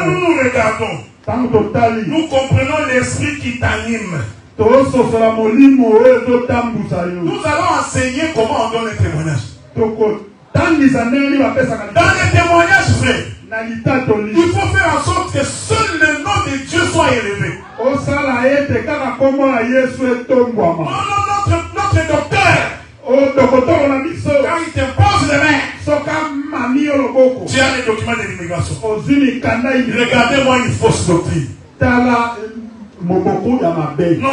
nous nous regardons, Tango totali. nous comprenons l'esprit qui t'anime. Tososola molimo oyo ezotambusa yo. Nous allons enseigner comment on donne un témoignage. Tokotangisa ndenge bapesaka Dans les témoignages, frère, na litatoli. il faut faire en sorte que seul le nom de Dieu soit élevé. Osala ete kaka kombo na Yesu etombwama. Non, notre docteur, Dokotoro na biso. quand il te pose les mains, Soka mami yo loboko. tu as les documents de l'immigration. Ozini kanda ini. Regardez-moi une fausse doctrine. Tala moboko ya mabe. Non,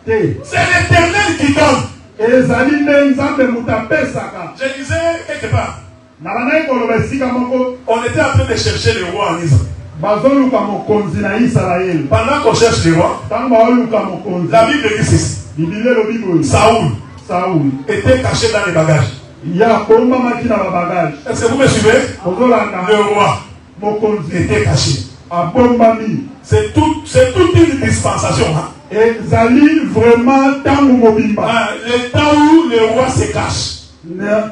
Te. c'est l'Éternel qui donne. Ezali nde nzambe mutapesaka. Je disais quelque part, Na banayi koloba esika moko. on était en train de chercher le roi en Israël. Bazoluka mokonzi na Israel. Pendant qu'on cherche le roi, Tango baoluka mokonzi. la Bible dit ceci. Biblia elobi boye. Saoul Saoul. était caché dans les bagages. Ya kombamaki na babagage. Est-ce que vous me suivez? Ozolanda. Le roi Mokonzi. était caché. Abombami. C'est toute une dispensation. Hein? Ezali vraiment tango mobimba. Le temps où le roi se cache.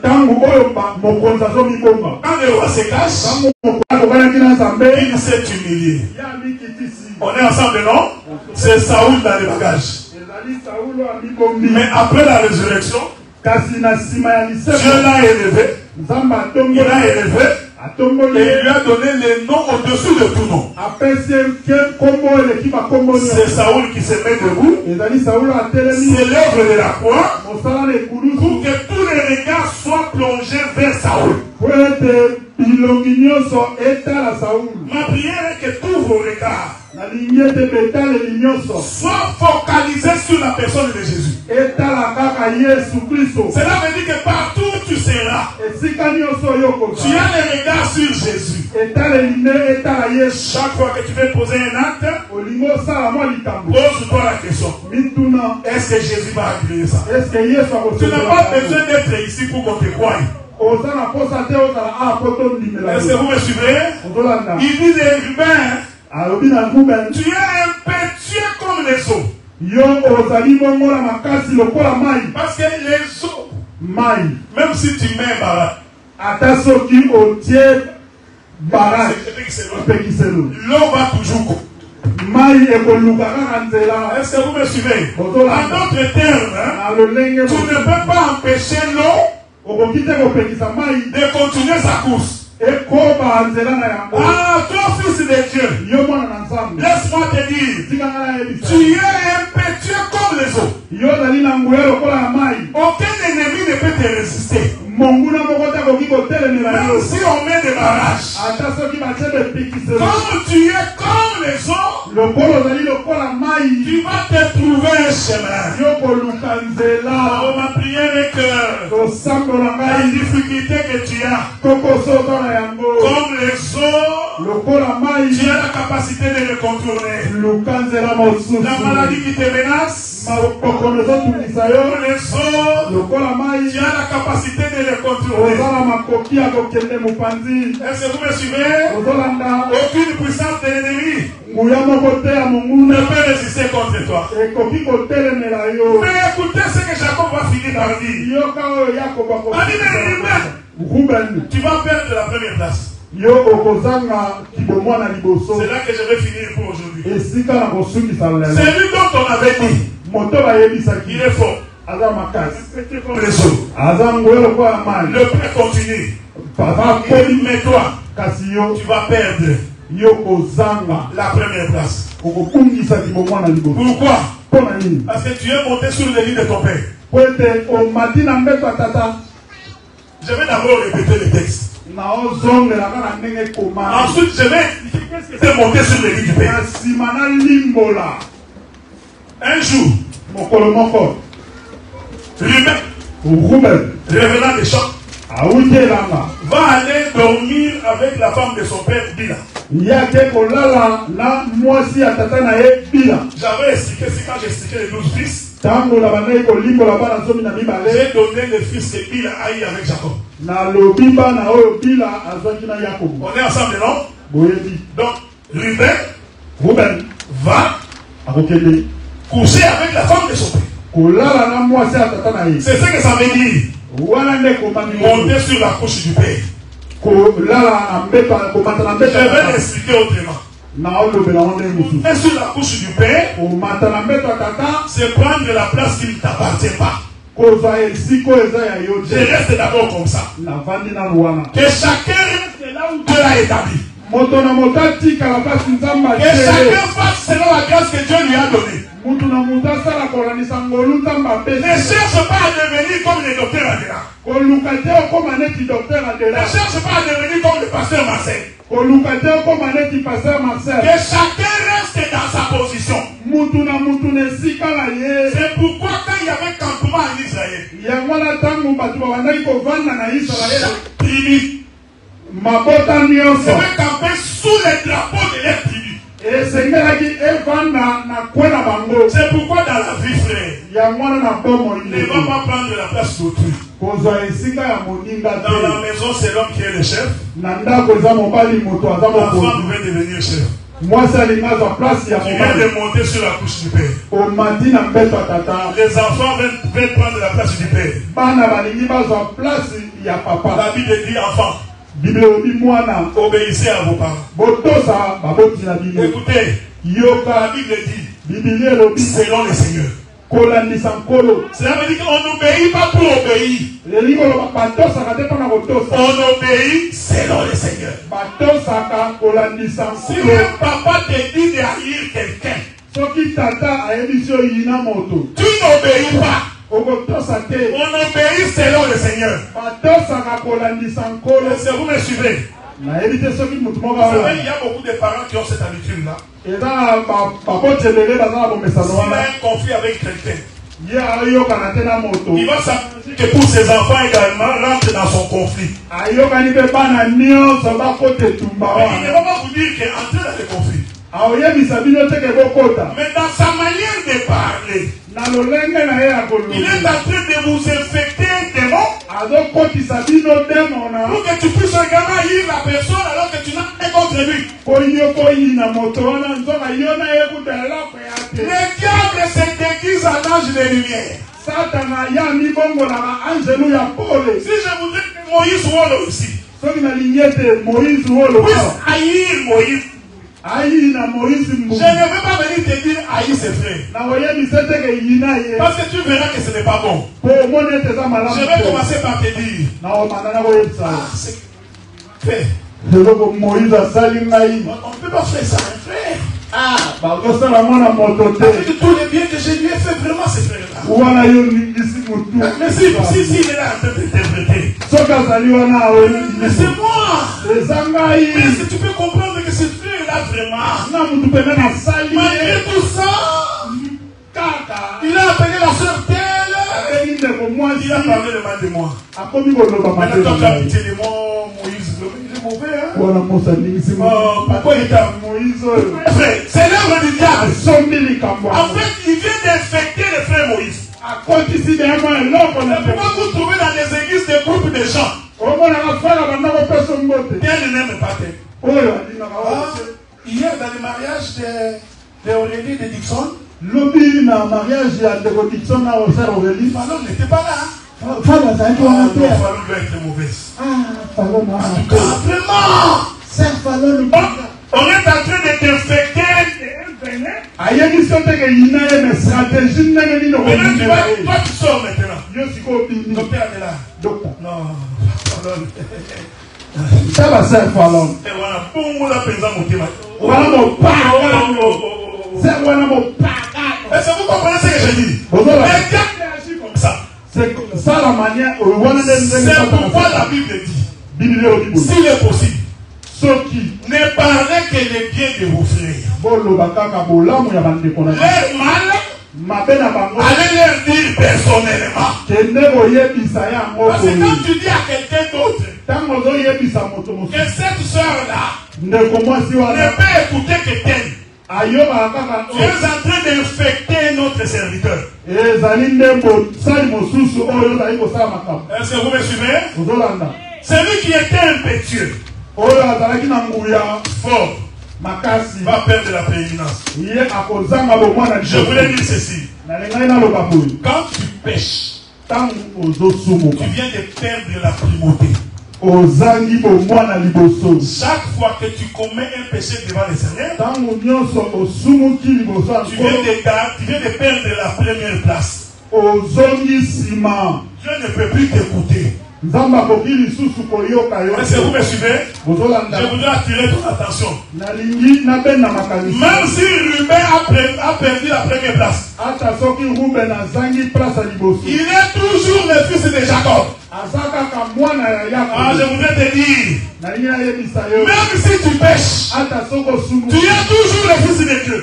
Tango oyo mokonzi azomibomba. Quand le roi se cache, Tango mokonzi akokanaki na Nzambe. il s'est humilié. Ya mikitisi. On est ensemble, non? C'est Saoul dans les bagages. Ezali Saulo amibombi. Mais après la résurrection, Kasi na sima ya lisembo. Dieu l'a élevé. Nzambe Il l'a atongoli. élevé Atongoli. et il lui a donné les noms au-dessus de tout nom. Apesi ke kombo eleki bakombo nyonso. C'est Saoul qui se met debout, Ezali Saulo atelemi. s'élève de la croix Mosala na ekulusu. pour que tous les regards soient plongés vers Saoul. Po ete bilongi nyonso etala Saulo. Ma prière est que tous vos regards Nalingi ete betaleli nyonso soient focalisés sur la personne de Jésus. etala kaka Yesu Kristo. Cela veut dire que partout où tu seras, Esika nyonso oyo tu okoza. as les regards sur Jésus. Etaleli nde etala Yesu. Chaque fois que tu veux poser un acte, Olingi osala mwa likambo. pose-toi la question. Mituna. Est-ce que Jésus va agréer ça? Est-ce que Yesu Tu n'as pas akosepela? besoin d'être ici pour qu'on te croie. Oza na posa te ozala apo tondimela Est-ce que yo. vous me suivez? Ozolanda. Il dit les humains, Alobi na nguben. tu es impétueux comme les eaux. Yo ozali bongo na makasi lokola mai. Parce que les eaux, Mai. même si tu mets baraque, Ata soki otie barage. Opekiselo. l'eau va toujours couler. Mai ekoluka kaka nzela. Est-ce que vous me suivez? En Ozolanda. d'autres termes, hein, Na lolenge tu ne peux pas empêcher l'eau okoki te kopekisa mai de continuer sa course. ekoba nzela na yango. Ah, toi, fils de Dieu, Yo mwana na Nzambe. laisse-moi te dire, Tika nga na yebisa. tu es impétueux comme les eaux. Yo ozali na nguya lokola ya mai. Aucun ennemi ne peut te résister. Monguna moko te akoki kotelemela yo. Même si on met des barrages. Ata soki batie bepikiselo. Comme tu es comme les eaux, Lokolo ozali lokola mai. tu vas te trouver un chemin. Yo koluka Oh, nzela. ma prière est que Tosambola la ngai. difficulté que tu as, Tokoso oza na yango. comme les eaux, Lokola mai. tu as la capacité de le contourner. Luka nzela La mosusu. maladie qui te menace, Makokono ezotungisa yo. comme les eaux, Lokola mai. tu as la capacité de le contourner. Oza na makoki ya kokende mopanzi. Est-ce que vous me suivez? Ozolanda. Aucune puissance de l'ennemi Nguya moko te ya ne monguna. peut résister contre toi. Ekoki kotelemela yo. Mais écoutez ce que Jacob va finir par dire. Yoka oyo Yakobo Ani mais humain, Ruben. tu vas perdre la première place. Yo okozanga kibomwa na liboso. C'est là que je vais finir pour aujourd'hui. Esika na kosungisa lelo. C'est lui dont on avait dit, Moto bayebisaki. il est fort. les autres. Le père continue. Mais toi, tu vas perdre la première place. Pourquoi? Parce que tu es monté sur le lit de ton père. Je vais d'abord répéter le texte. Ensuite, je vais monter sur le lit du père. Un jour, Ruben, revenant des champs, va aller dormir avec la femme de son père, Bila. J'avais expliqué, c'est quand j'ai expliqué les 12 fils. J'ai donné le fils que Bila a eu avec Jacob. On est ensemble, non? Donc, Ruben va coucher avec la femme de son père. C'est ce que ça veut dire. Monter sur la couche du père. Je vais l'expliquer autrement. Monter sur la couche du père, c'est prendre la place qui ne t'appartient pas. Je reste d'abord comme ça. Que chacun reste là où Dieu l'a établi. Que chacun fasse selon la grâce que Dieu lui a donnée. Ne cherche pas à devenir comme le docteur Adela. Ne cherche pas à devenir comme le pasteur Marcel. Que chacun reste dans sa position. C'est pourquoi quand il y avait campement en Israël, tribu devait camper sous les drapeaux de leur tribu. C'est pourquoi dans la vie, frère, ne va pas prendre la place d'autrui. Dans la maison, c'est l'homme qui est le chef. La femme veut devenir chef. Tu viens de monter sur la couche du père. Les enfants veulent prendre la place du père. La Bible dit enfant, obéissez à vos parents. Écoutez, la Bible dit selon le Seigneur. Cela veut dire qu'on n'obéit pas pour obéir. On obéit selon le Seigneur. Si un papa te dit de haïr quelqu'un, tu n'obéis pas. On obéit selon le Seigneur. Est-ce que vous me suivez? Vous savez, il y a beaucoup de parents qui ont cette habitude-là. S'il y a un conflit avec quelqu'un, il va s'arranger que pour ses enfants également rentrent dans son conflit. Il ne va pas vous dire qu'entrer dans le conflit. Mais dans sa manière de parler, il est en train de vous infecter un démon pour que tu puisses également haïr la personne alors que tu n'as rien contre lui. Le diable se déguise en ange de lumière. Si je voudrais que Moïse vole aussi, puisse haïr Moïse. Je ne vais pas venir te dire haïr ses frères. Parce que tu verras que ce n'est pas bon. Je vais commencer par te dire. C'est fait. On ne peut pas faire ça, frère. Tous les biens que je lui ai fait, vraiment, ces frères-là. Mais si il est là en train d'interpréter. Mais c'est moi. Mais si tu peux comprendre que ce frère-là, vraiment, malgré tout ça, il a appelé la soeur telle. Il a parlé le mal de moi. Maintenant, tu as pitié de moi, Moïse. Il est mauvais, hein? Pourquoi il t'a Moïse? C'est l'œuvre du diable. En fait, il vient d'infecter le frère Moïse. Pourquoi vous trouvez dans les églises des groupes de gens? Tel n'aime pas tel. Hier, dans le mariage d'Aurélie de Dixon, Fallon n'était pas là. Fallon doit être mauvaise. Vraiment, on est en train de t'infecter un venin Toi tu sors maintenant. Docteur est là. Docteur. Non. Ça va faire Fallon. Et voilà, pour moi la présence au thème. Voilà mon pagano. C'est voilà mon pagano. Est-ce que vous comprenez ce que je dis? Mais Dieu réagit comme ça. C'est ça la manière. C'est pourquoi la Bible dit. S'il est possible. Ne parlez que les biens de vos frères. Leur mal, allez leur dire personnellement. Parce que quand tu dis à quelqu'un d'autre que cette soeur-là ne peut écouter que tel, tu es en train d'infecter notre serviteur. Est-ce que vous me suivez? Celui qui était impétueux, fort, va perdre la prééminence. Je voulais dire ceci. Quand tu pêches, tu viens de perdre la primauté. Chaque fois que tu commets un péché devant le Seigneur, tu viens de perdre la première place. Dieu ne peut plus t'écouter. Est-ce que vous me suivez? Je voudrais attirer ton attention. Même si Ruben a perdu la première place, il est toujours le fils de Jacob. Je voudrais te dire, même si tu pêches, tu es toujours le fils de Dieu.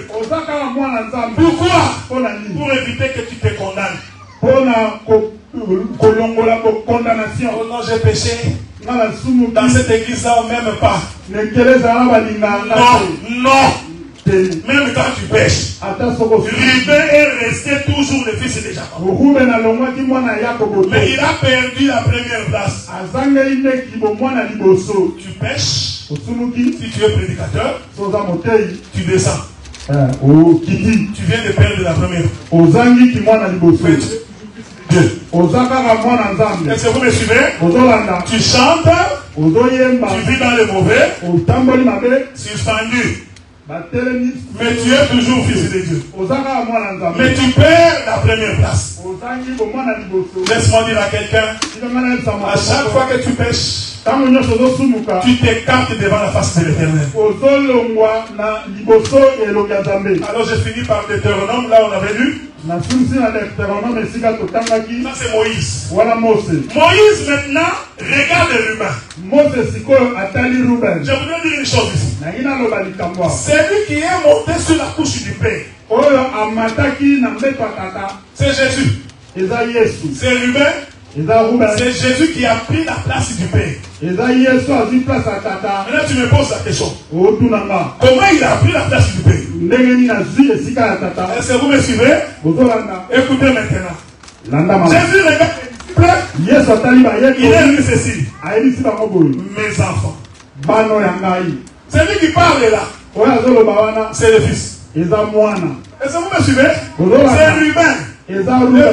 Pourquoi? Pour éviter que tu te condamnes. Condamnation. Oh non, j'ai péché. Dans cette église-là, on ne m'aime pas. Non. Même quand tu pêches, Ruben est resté toujours le fils de Jacob. Mais il a perdu la première place. Tu pêches. Si tu es prédicateur, tu descends. Tu viens de perdre la première. Est-ce que vous me suivez? Tu chantes, tu vis dans le mauvais, suspendu. Mais tu es toujours fils de Dieu. Mais tu perds la première place. Laisse-moi dire à quelqu'un, à chaque fois que tu pêches, tu t'écartes devant la face de l'Éternel. Alors je finis par Deutéronome, là on avait lu. Ça c'est Moïse. Moïse maintenant regarde l'humain. Je voudrais dire une chose ici. Celui qui est monté sur la couche du Père, c'est Jésus. C'est l'humain. C'est Jésus qui a pris la place du Père. Maintenant tu me poses la question. Comment il a pris la place du Père? Est-ce que vous me suivez? Écoutez maintenant. Jésus regarde. Il a dit ceci. Mes enfants. Celui qui parle là, c'est le fils. Est-ce que vous me suivez? C'est l'humain. Le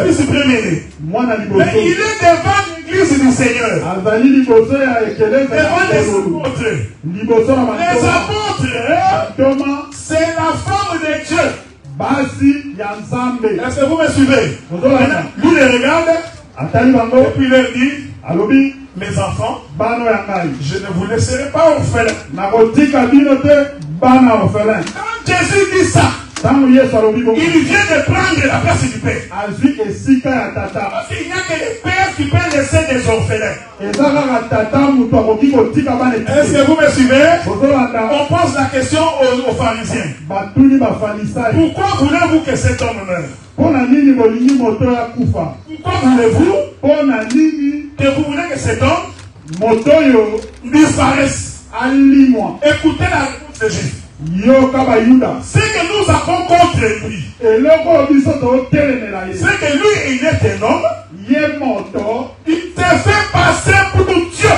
fils premier-né. Mais il est devant l'église du Seigneur. Devant les apôtres. C'est la femme de Dieu. Est-ce que vous me suivez? Lui les regarde. Et puis il leur dit, mes enfants, je ne vous laisserai pas orphelins. Quand Jésus dit ça, il vient de prendre la place du Père. Parce qu'il n'y a que les pères qui peuvent laisser des orphelins. Est-ce que vous me suivez? On pose la question aux pharisiens. Pourquoi voulez-vous que cet homme meure? Pourquoi voulez-vous que vous voulez que cet homme disparaisse? Écoutez la réponse de Jésus. Ce que nous avons contre lui, c'est que lui, il est un homme. Il te fait passer pour Dieu.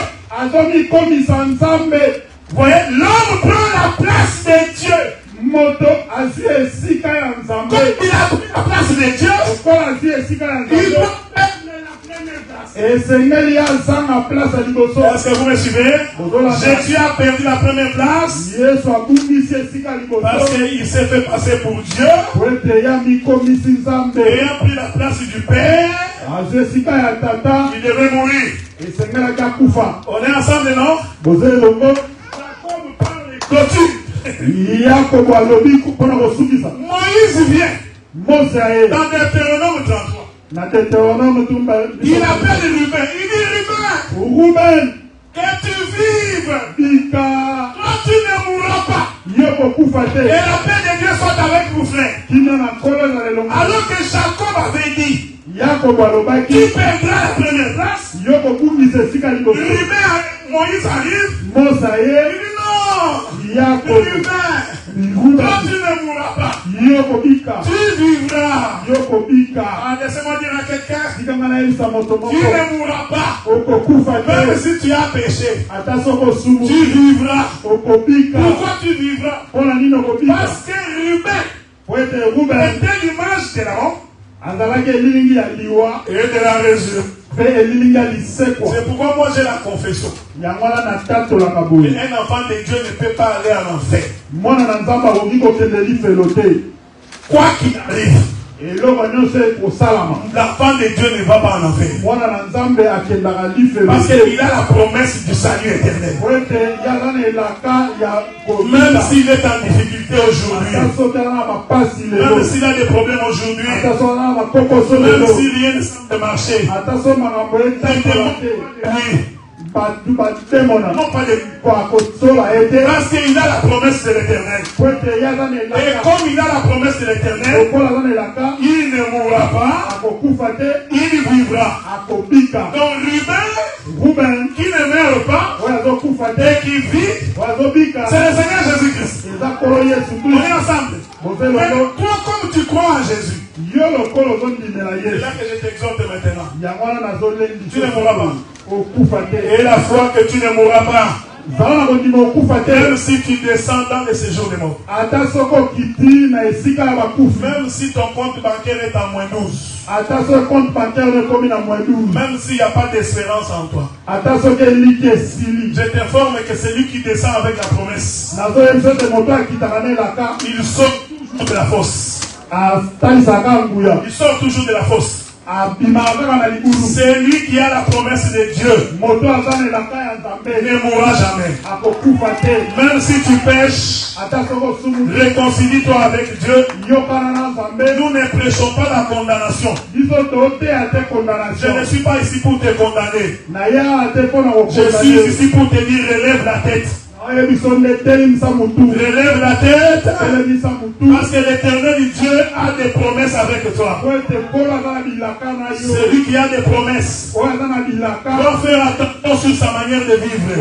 Vous voyez, l'homme prend la place de Dieu. Quand il a pris la place de Dieu, il doit perdre la première place. Est-ce que vous me suivez? Jésus a perdu la première place parce qu'il s'est fait passer pour Dieu. Ayant pris la place du Père, il devait mourir. On est ensemble, non? Moïse vient dans Deutéronome 33. Il appelle Ruben. Il dit Ruben, que tu vives. Toi tu ne mourras pas. Et la paix de Dieu soit avec vous, frères. Alors que Jacob avait dit, tu perdras la première place. Ruben, Moïse arrive. Il dit non. Ruben, toi tu ne mourras pas. Tu vivras. Laissez-moi dire à quelqu'un, tu ne mourras pas. Même si tu as péché, tu vivras. Pourquoi tu vivras? Parce que Ruben était l'image de l'homme et de la région. C'est pourquoi moi j'ai la confession. Un enfant de Dieu ne peut pas aller en enfer. Quoi qu'il arrive, l'enfant de Dieu ne va pas en enfer. Parce qu'il a la promesse du salut éternel. Même s'il est en difficulté aujourd'hui, même s'il a des problèmes aujourd'hui, même si rien ne semble marcher, non pas de parce qu'il a la promesse de l'éternel. Et comme il a la promesse de l'éternel, il ne mourra pas, il vivra. Donc Ruben, qui ne meurt pas et qui vit, c'est le Seigneur Jésus-Christ. On est ensemble. Mais toi, comme tu crois en Jésus, c'est là que je t'exhorte maintenant. Tu ne mourras pas. Et la foi que tu ne mourras pas. Même si tu descends dans le séjour des morts. Même si ton compte bancaire est en moins 12. Même s'il n'y a pas d'espérance en toi. Je t'informe que celui qui descend avec la promesse, il sort toujours de la fosse. Il sort toujours de la fosse. C'est lui qui a la promesse de Dieu. Ne mourra jamais. Même si tu pêches, réconcilie-toi avec Dieu. Nous ne prêchons pas la condamnation. Je ne suis pas ici pour te condamner. Je suis ici pour te dire relève la tête. Relève la tête parce que l'éternel Dieu a des promesses avec toi. Celui qui a des promesses doit faire attention sur sa manière de vivre.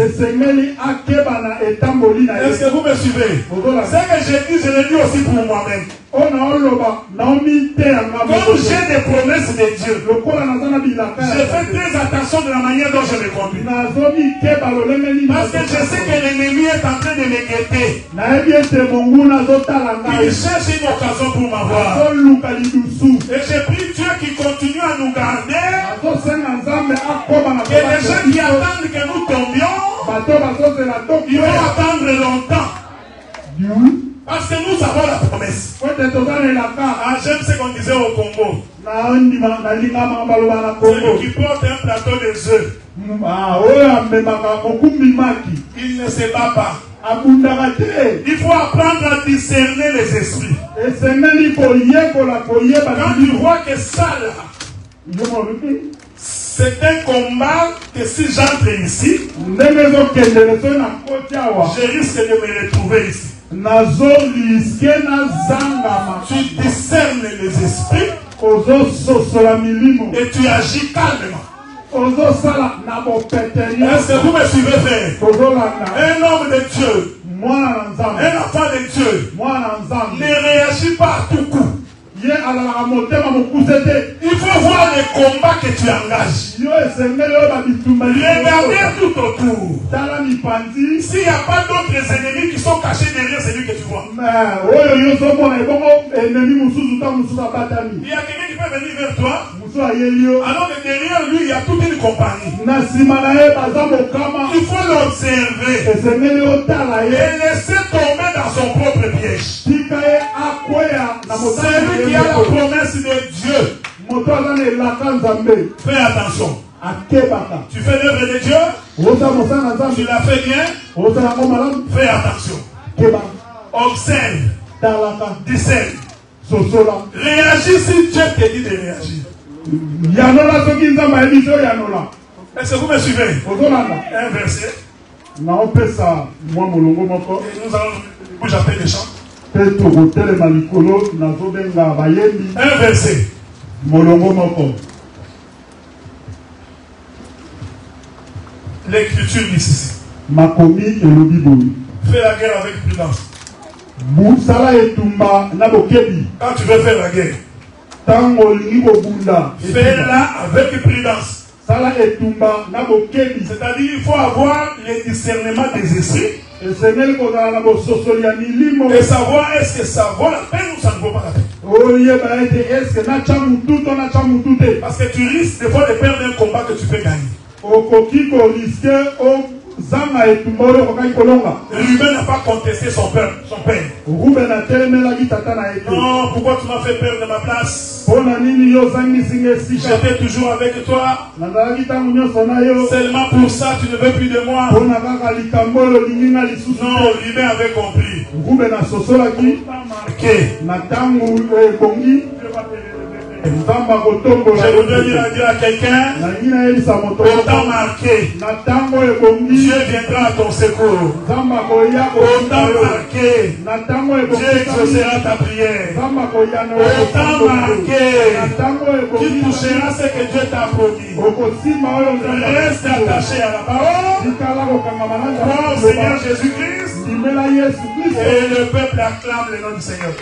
Est-ce que vous me suivez? Ce que je dis, je le dis aussi pour moi-même. Comme j'ai des promesses de Dieu, je fais très attention de la manière dont je me conduis. Parce que je sais que l'ennemi est en train de me guetter. Il cherche une occasion pour m'avoir. Et je prie Dieu qui continue à nous garder. Que les gens qui attendent que nous tombions, ils vont attendre longtemps. Parce que nous avons la promesse. J'aime ce qu'on disait au Congo. Celui qui porte un plateau de œufs, il ne se bat pas. Il faut apprendre à discerner les esprits. Quand tu vois que ça là, c'est un combat que si j'entre ici, je risque de me retrouver ici. Tu discernes les esprits et tu agis calmement. Est-ce que vous me suivez, frère? Un homme de Dieu, un enfant de Dieu ne réagit pas à tout coup. Il faut voir les combats que tu engages. Regardez tout autour. S'il n'y a pas d'autres ennemis qui sont cachés derrière celui que tu vois. Il y a quelqu'un qui peut venir vers toi. Alors que derrière lui, il y a toute une compagnie. Il faut l'observer et laisser tomber dans son propre piège. Celui qui a la promesse de Dieu. Fais attention. Tu fais l'œuvre de Dieu. Tu la fais bien. Fais attention. Observe. Discerne. Réagis si Dieu te dit de réagir. Est-ce que vous me suivez? Un verset. Et nous allons bouger après les chants. Un verset. L'écriture dit ceci. Fais la guerre avec prudence. Quand tu veux faire la guerre, fais-la avec prudence. C'est-à-dire il faut avoir le discernement des esprits et savoir est-ce que ça vaut la peine ou ça ne vaut pas la peine. Parce que tu risques des fois de perdre un combat que tu peux gagner. Ruben n'a pas contesté son père. Non, pourquoi tu m'as fait perdre ma place? J'étais toujours avec toi. Seulement pour ça, tu ne veux plus de moi. Non, Ruben avait compris. Je voudrais dire à quelqu'un, autant marqué, Dieu viendra à ton secours. Autant marqué, Dieu exaucera ta prière. Autant marqué, tu toucheras ce que Dieu t'a promis. Reste attaché à la parole. Crois au Seigneur Jésus-Christ. Et le peuple acclame le nom du Seigneur.